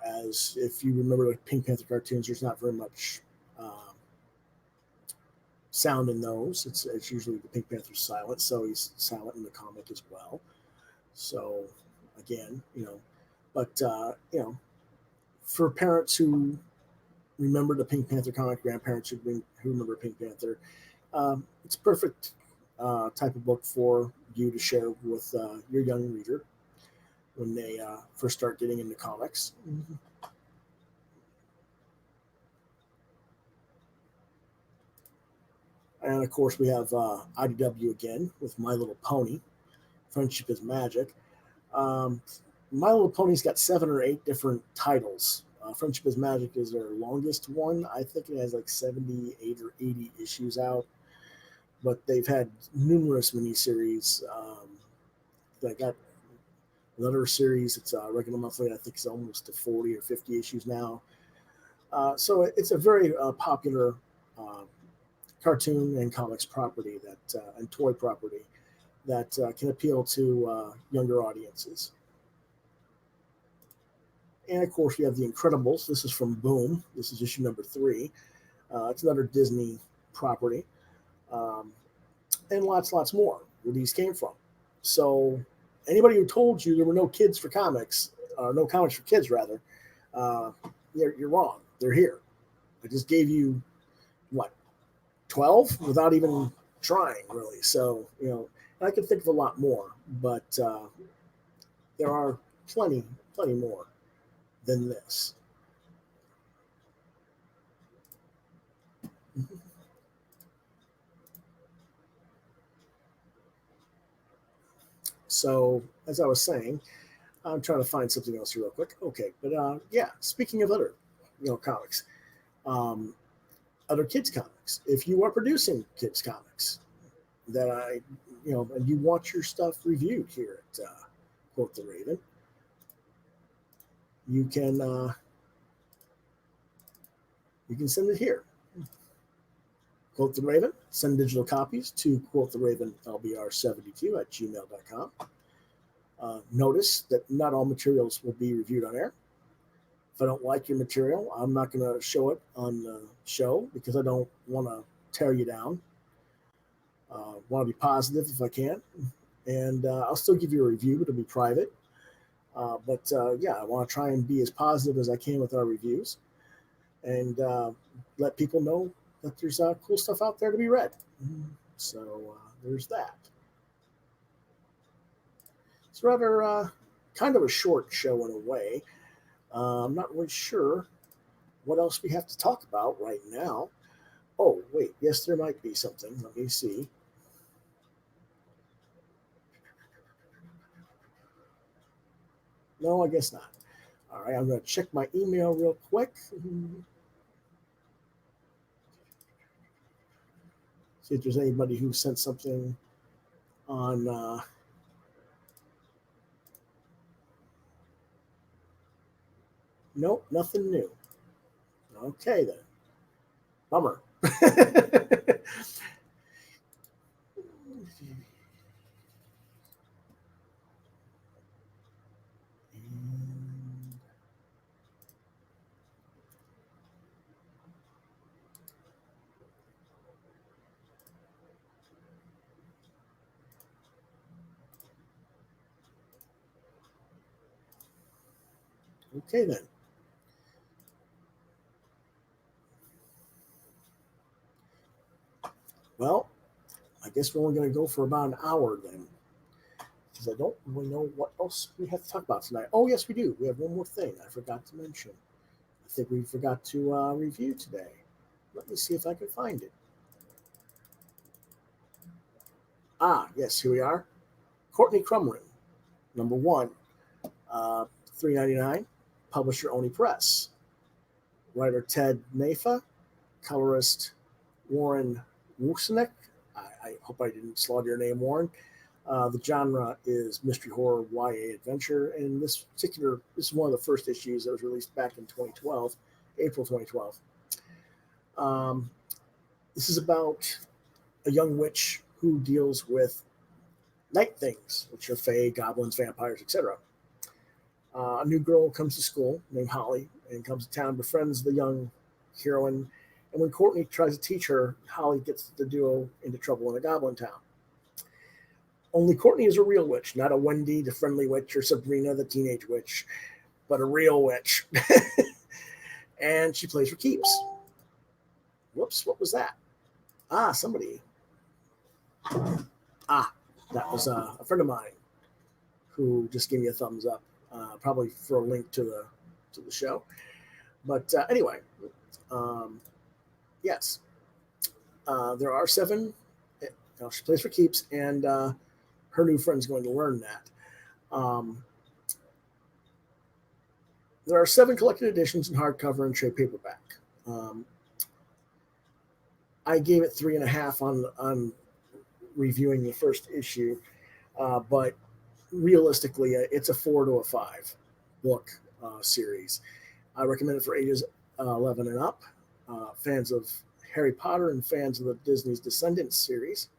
as if you remember the Pink Panther cartoons, there's not very much sound in those. It's usually the Pink Panther's silent, so he's silent in the comic as well. So again, but for parents who remember the Pink Panther comic, grandparents who remember Pink Panther, it's a perfect type of book for you to share with your young reader when they first start getting into comics. Mm-hmm. And of course, we have IDW again with My Little Pony. Friendship is Magic. Um, My Little Pony's got 7 or 8 different titles. Friendship is Magic is their longest one. I think it has like 78 or 80 issues out. But they've had numerous miniseries. They got another series. It's a regular monthly. I think it's almost to 40 or 50 issues now. So it's a very popular cartoon and comics property and toy property that can appeal to younger audiences. And of course, we have The Incredibles. This is from Boom. This is issue number 3. It's another Disney property, um, and lots more where these came from. So, anybody who told you there were no kids for comics, or no comics for kids, rather, uh, you're wrong. They're here. I just gave you what 12 without even trying, really. So, I could think of a lot more, but there are plenty more than this. So, as I was saying, I'm trying to find something else here real quick. Okay, but yeah, speaking of other, comics, um, other kids comics. If you are producing kids comics, and you want your stuff reviewed here at Quoth the Raven, you can send it here. Quoth the Raven. Send digital copies to Quoth the Raven LBR72 at gmail.com. Notice that not all materials will be reviewed on air. If I don't like your material, I'm not going to show it on the show because I don't want to tear you down. Want to be positive if I can. And I'll still give you a review, but it'll be private. But yeah, I want to try and be as positive as I can with our reviews and let people know that there's cool stuff out there to be read. So there's that. It's rather kind of a short show in a way. I'm not really sure what else we have to talk about right now. Oh, wait. Yes, there might be something. Let me see. No, I guess not. All right, I'm going to check my email real quick. See if there's anybody who sent something on. Nope, nothing new. Okay, then. Bummer. Okay, then. Well, I guess we're only going to go for about an hour then, because I don't really know what else we have to talk about tonight. Oh, yes, we do. We have one more thing I forgot to mention. I think we forgot to review today. Let me see if I can find it. Ah, yes, here we are. Courtney Crumrin, number 1. $3.99. Publisher Oni Press. Writer Ted Nafa. Colorist Warren Wucznik. I hope I didn't slaughter your name, Warren. The genre is mystery horror YA adventure, and this is one of the first issues that was released back in 2012, April 2012. This is about a young witch who deals with night things, which are fae, goblins, vampires, etc. A new girl comes to school named Holly and comes to town, befriends the young heroine, and when Courtney tries to teach her, Holly gets the duo into trouble in a goblin town. Only Courtney is a real witch, not a Wendy, the friendly witch, or Sabrina, the teenage witch, but a real witch. And she plays for keeps. Whoops, what was that? Somebody. That was a friend of mine who just gave me a thumbs up, probably for a link to the show. But anyway, yes, there are 7. She plays for keeps, and her new friend's going to learn that. There are 7 collected editions in hardcover and trade paperback. I gave it 3.5 on reviewing the first issue, but realistically, it's a 4 to a 5 book series. I recommend it for ages 11 and up, fans of Harry Potter and fans of the Disney's Descendants series.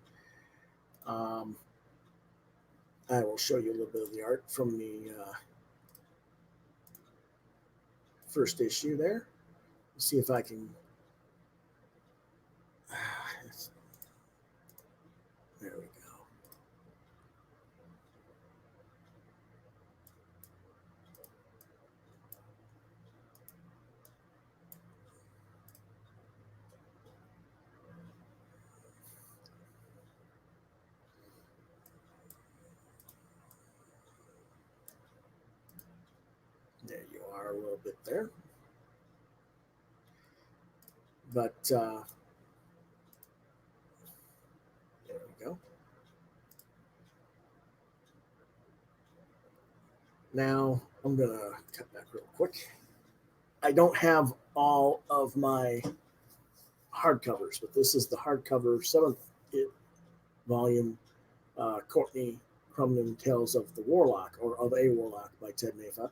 I will show you a little bit of the art from the first issue there. Let's see if I can. There we go. There you are, a little bit there. But there we go. Now I'm going to cut back real quick. I don't have all of my hardcovers, but this is the hardcover 7th volume, Courtney Crumlin Tales of the Warlock, or of a Warlock, by Ted Nafa.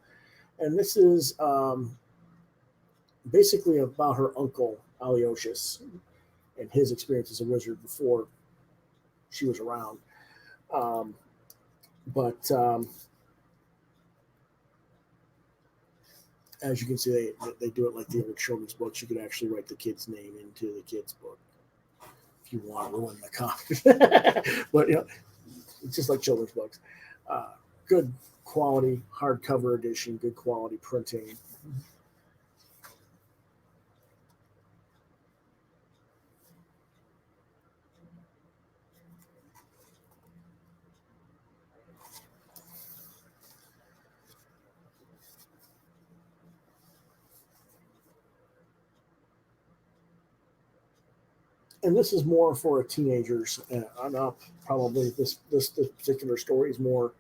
And this is basically about her uncle, Alyosius, and his experience as a wizard before she was around. But as you can see, they do it like the other children's books. You could actually write the kid's name into the kid's book if you want to ruin the copy. But it's just like children's books. Good quality hardcover edition, good quality printing. And this is more for teenagers on up. Probably this particular story is more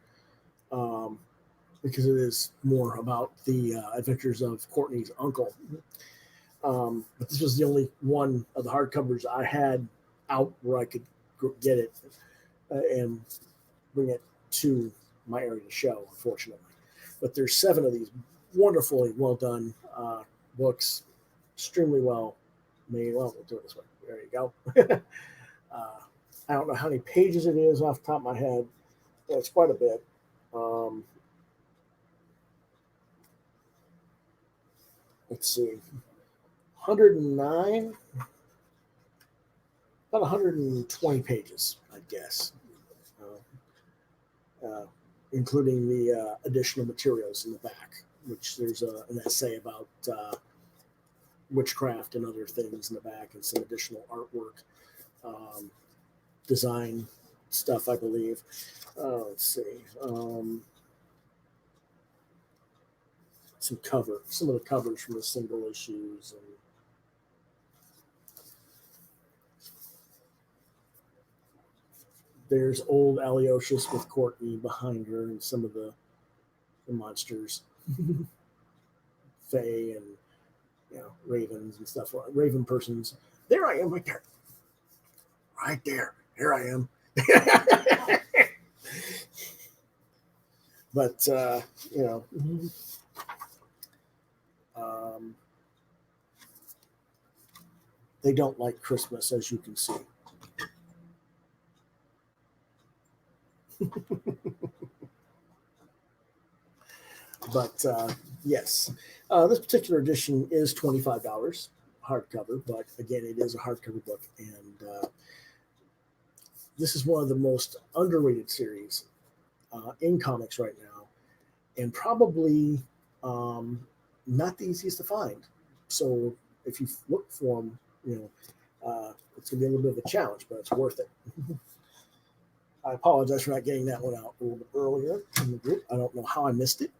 because it is more about the adventures of Courtney's uncle. But this was the only one of the hardcovers I had out where I could get it and bring it to my area to show, unfortunately. But there's 7 of these wonderfully well done books, extremely well made. Well, we'll do it this way. There you go. I don't know how many pages it is off the top of my head. Yeah, it's quite a bit. Let's see, 109, about 120 pages, I guess, including the additional materials in the back, which there's an essay about witchcraft and other things in the back, and some additional artwork, design stuff, I believe. Let's see. Some of the covers from the single issues, and there's old Alyosius with Courtney behind her, and some of the the monsters, fae, and ravens and stuff. Raven persons. There I am, right there, right there. Here I am. But you know, um, they don't like Christmas, as you can see. But yes, this particular edition is $25 hardcover, but again, it is a hardcover book, and this is one of the most underrated series in comics right now, and probably not the easiest to find. So if you look for them, it's going to be a little bit of a challenge, but it's worth it. I apologize for not getting that one out a little bit earlier in the group. I don't know how I missed it.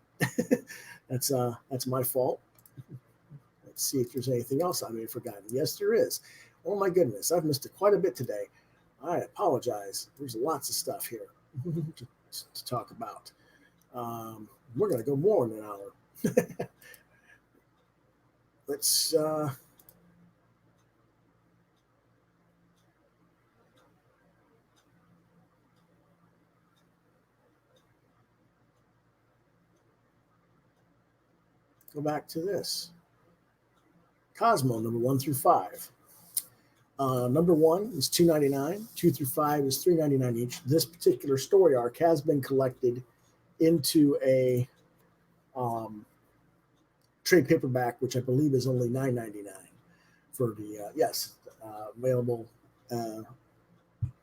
That's my fault. Let's see if there's anything else I may have forgotten. Yes, there is. Oh my goodness, I've missed it quite a bit today. I apologize. There's lots of stuff here to talk about. We're going to go more than an hour. Let's go back to this. Cosmo, number 1 through 5. Number 1 is $2.99. 2 through 5 is $3.99 each. This particular story arc has been collected into a trade paperback, which I believe is only $9.99 for the available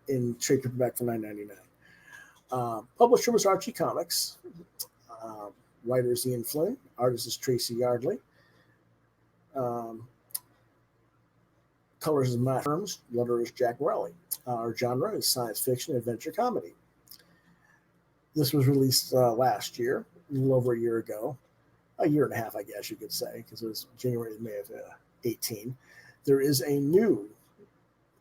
in trade paperback for $9.99. Publisher was Archie Comics. Writer is Ian Flynn. Artist is Tracy Yardley. Colors is Matt Herms. Letter is Jack Morelli. Our genre is science fiction, adventure, comedy. This was released last year, a little over a year ago. A year and a half, I guess you could say, because it was January to May of 18. There is a new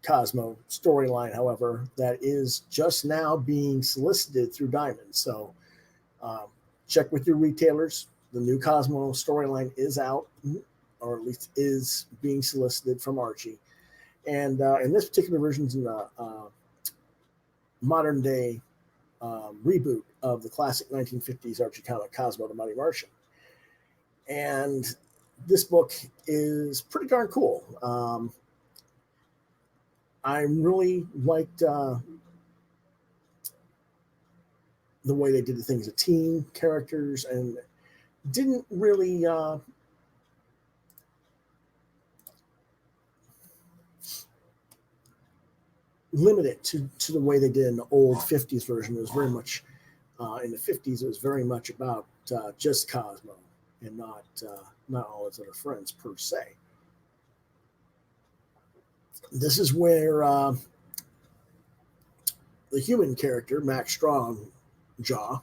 Cosmo storyline, however, that is just now being solicited through Diamond. So check with your retailers. The new Cosmo storyline is out, or at least is being solicited from Archie. And in this particular version, is a modern day reboot of the classic 1950s Archie comic Cosmo the Mighty Martian. And this book is pretty darn cool. I really liked the way they did the things, the team characters, and didn't really limit it to the way they did in the old 50s version. It was very much, in the 50s, it was very much about just Cosmo and not all his other friends per se. This is where the human character, Max Strongjaw,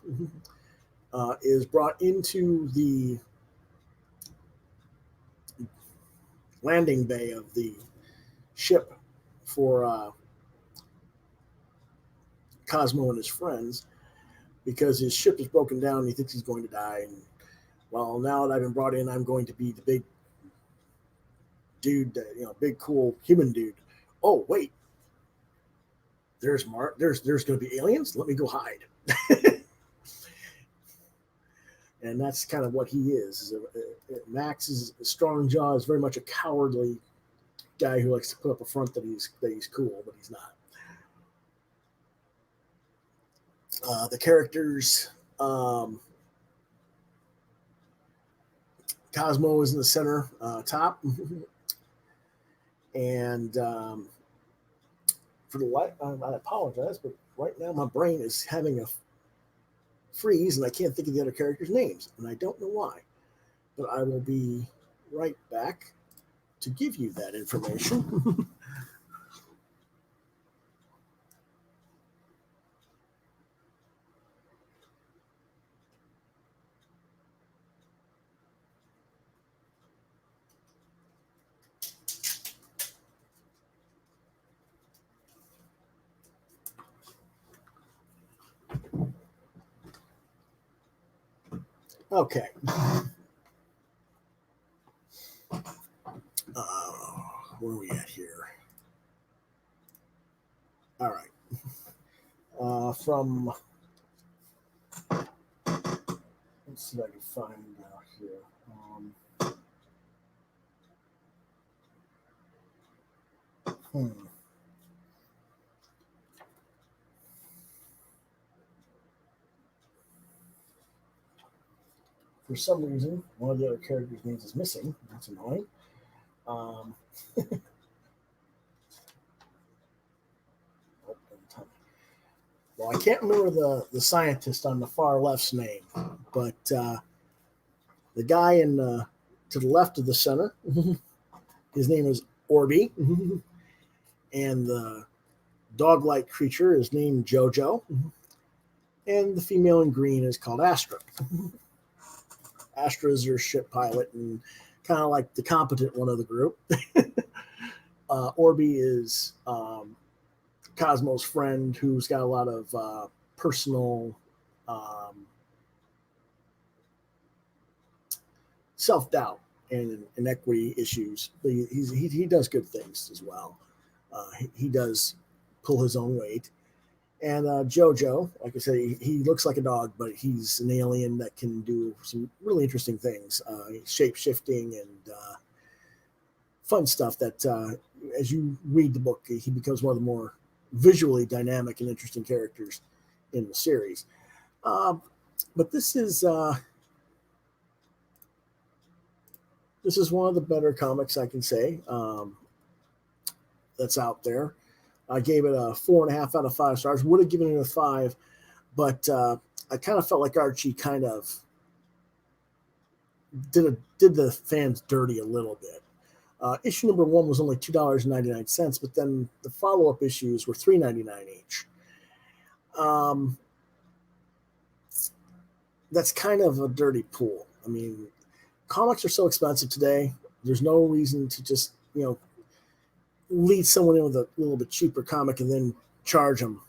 is brought into the landing bay of the ship for Cosmo and his friends, because his ship is broken down and he thinks he's going to die. And well, now that I've been brought in, I'm going to be the big dude, big cool human dude. Oh wait, there's going to be aliens. Let me go hide. And that's kind of what he is. Max's Strongjaw is very much a cowardly guy who likes to put up a front that he's cool, but he's not. The characters, Cosmo is in the center top, and for the light, I apologize, but right now my brain is having a freeze, and I can't think of the other characters' names, and I don't know why. But I will be right back to give you that information. Okay. Where are we at here? All right. From let's see if I can find out here. Hmm. For some reason, one of the other characters' names is missing. That's annoying. Um, oh, well, I can't remember the scientist on the far left's name, but the guy in to the left of the center, his name is Orby, and the dog-like creature is named Jojo, and the female in green is called Astra. Astra is your ship pilot and kind of like the competent one of the group. Orby is Cosmo's friend who's got a lot of personal self doubt and inequity issues. But he does good things as well. He does pull his own weight. And Jojo, like I said, he looks like a dog, but he's an alien that can do some really interesting things, shape shifting and fun stuff. That as you read the book, he becomes one of the more visually dynamic and interesting characters in the series. But this is one of the better comics I can say that's out there. I gave it a 4.5 out of 5 stars. Would have given it a 5, but I kind of felt like Archie kind of did the fans dirty a little bit. Issue number 1 was only $2.99, but then the follow up issues were $3.99 each. That's kind of a dirty pool. I mean, comics are so expensive today. There's no reason to just lead someone in with a little bit cheaper comic and then charge them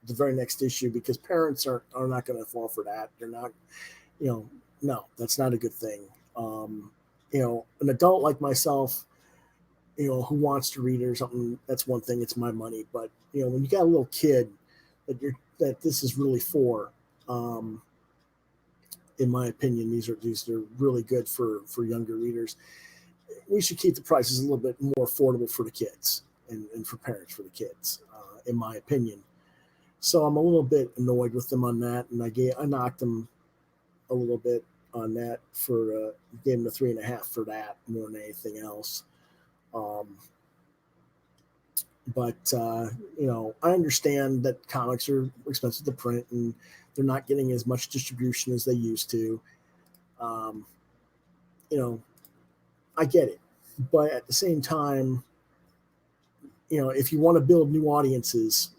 the very next issue, because parents are not going to fall for that. They're not, no, that's not a good thing. An adult like myself, who wants to read or something, that's one thing. It's my money. But when you got a little kid that this is really for, in my opinion, these are really good for younger readers. We should keep the prices a little bit more affordable for the kids and for parents for the kids, in my opinion. So I'm a little bit annoyed with them on that, and I knocked them a little bit on that for gave them a 3.5 for that more than anything else. But I understand that comics are expensive to print and they're not getting as much distribution as they used to. Um, I get it, but at the same time, if you want to build new audiences,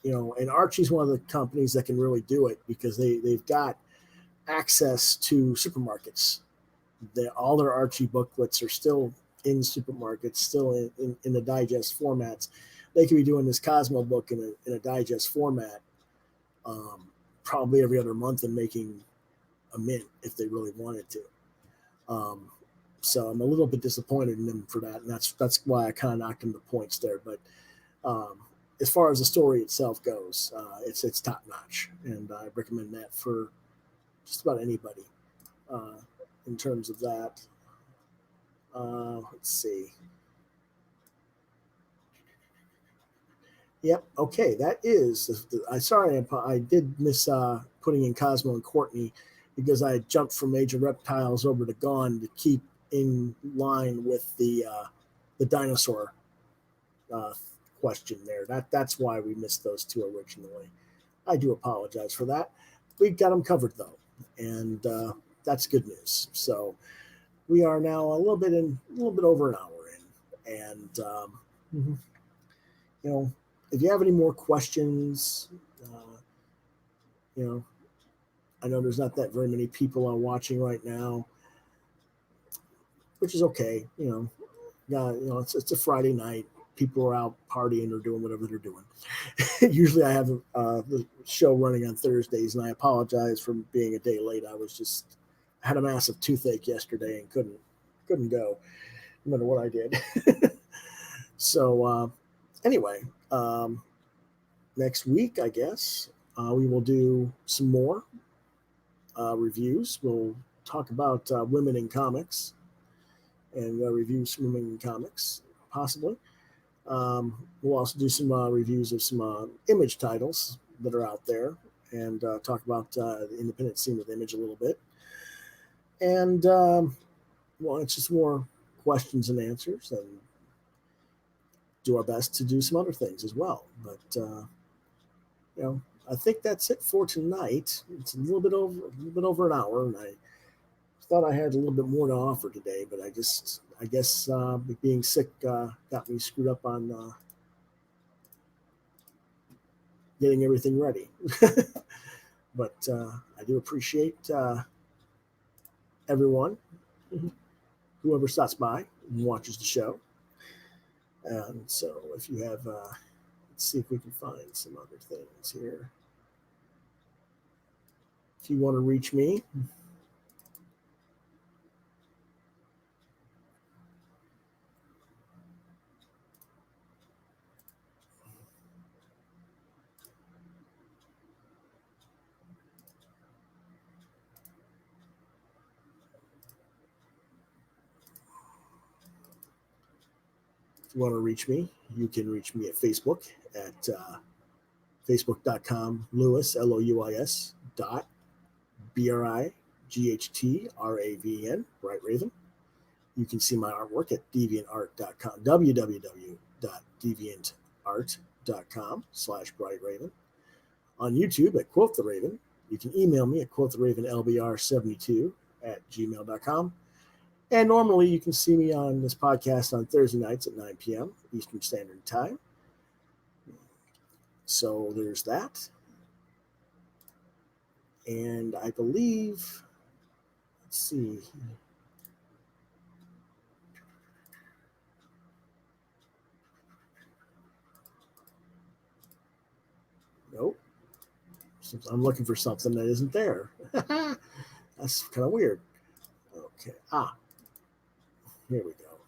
and Archie's one of the companies that can really do it because they've got access to supermarkets. All their Archie booklets are still in supermarkets, still in the digest formats. They could be doing this Cosmo book in a digest format, probably every other month, and making a mint if they really wanted to. So I'm a little bit disappointed in them for that, and that's why I kind of knocked them to points there. But as far as the story itself goes, it's top notch, and I recommend that for just about anybody in terms of that. Let's see. Yep. Okay. That is. Sorry, I did miss putting in Cosmo and Courtney because I jumped from Age of Reptiles over to Gone to keep in line with the dinosaur uh, question there. That's why we missed those two originally. I do apologize for that. We got them covered though, and that's good news. So we are now a little bit over an hour in, and you know, if you have any more questions, you know, I know there's not that very many people are watching right now, which is okay. It's a Friday night. people are out partying or doing whatever they're doing. Usually I have the show running on Thursdays, and I apologize for being a day late. I had a massive toothache yesterday and couldn't go no matter what I did. So anyway, next week, I guess, we will do some more reviews. We'll talk about women in comics and review some women in comics, possibly. We'll also do some reviews of some Image titles that are out there and talk about the independent scene with Image a little bit. And, well, it's just more questions and answers, and do our best to do some other things as well. But, I think that's it for tonight. It's a little bit over an hour, and I thought I had a little bit more to offer today, but I guess being sick got me screwed up on getting everything ready. But I do appreciate everyone, whoever stops by and watches the show. And so if you have, let's see if we can find some other things here. If you want to reach me, you can reach me at Facebook at facebook.com Lewis, Louis, dot BRIGHTRAVN, Bright Raven. You can see my artwork at deviantart.com, www.deviantart.com/Bright Raven. On YouTube at Quoth the Raven. You can email me at quoththeravenlbr72@gmail.com. And normally you can see me on this podcast on Thursday nights at 9 p.m. Eastern Standard Time. So there's that. And I believe, let's see. Nope. I'm looking for something that isn't there. That's kind of weird. Okay. Here we go.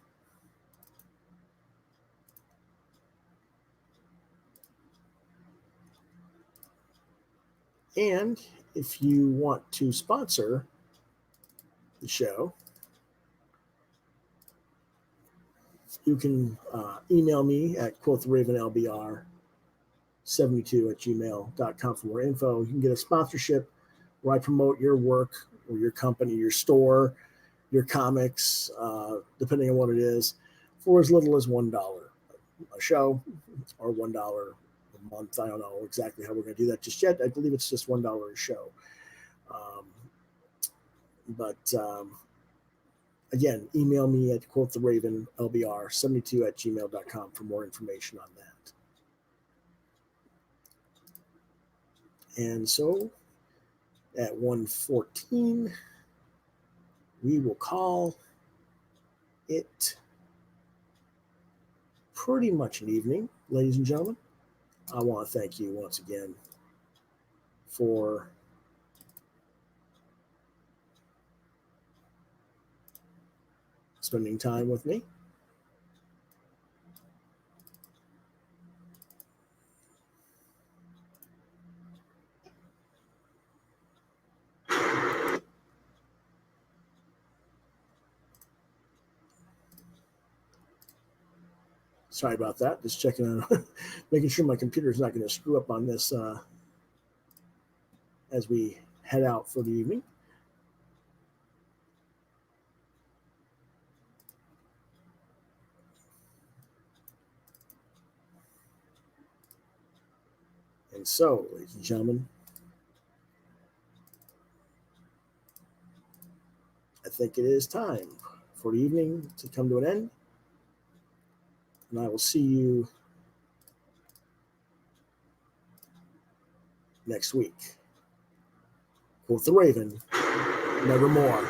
And if you want to sponsor the show, you can email me at quoththeravenlbr72@gmail.com for more info. You can get a sponsorship where I promote your work or your company, your store, your comics, depending on what it is, for as little as $1 a show or $1 a month. I don't know exactly how we're going to do that just yet. I believe it's just $1 a show. But again, email me at quoththeravenlbr72@gmail.com for more information on that. And so at 1:14, we will call it pretty much an evening, ladies and gentlemen. I want to thank you once again for spending time with me. Sorry about that. Just checking on, making sure my computer is not going to screw up on this as we head out for the evening. And so, ladies and gentlemen, I think it is time for the evening to come to an end. And I will see you next week. Quoth the Raven, nevermore.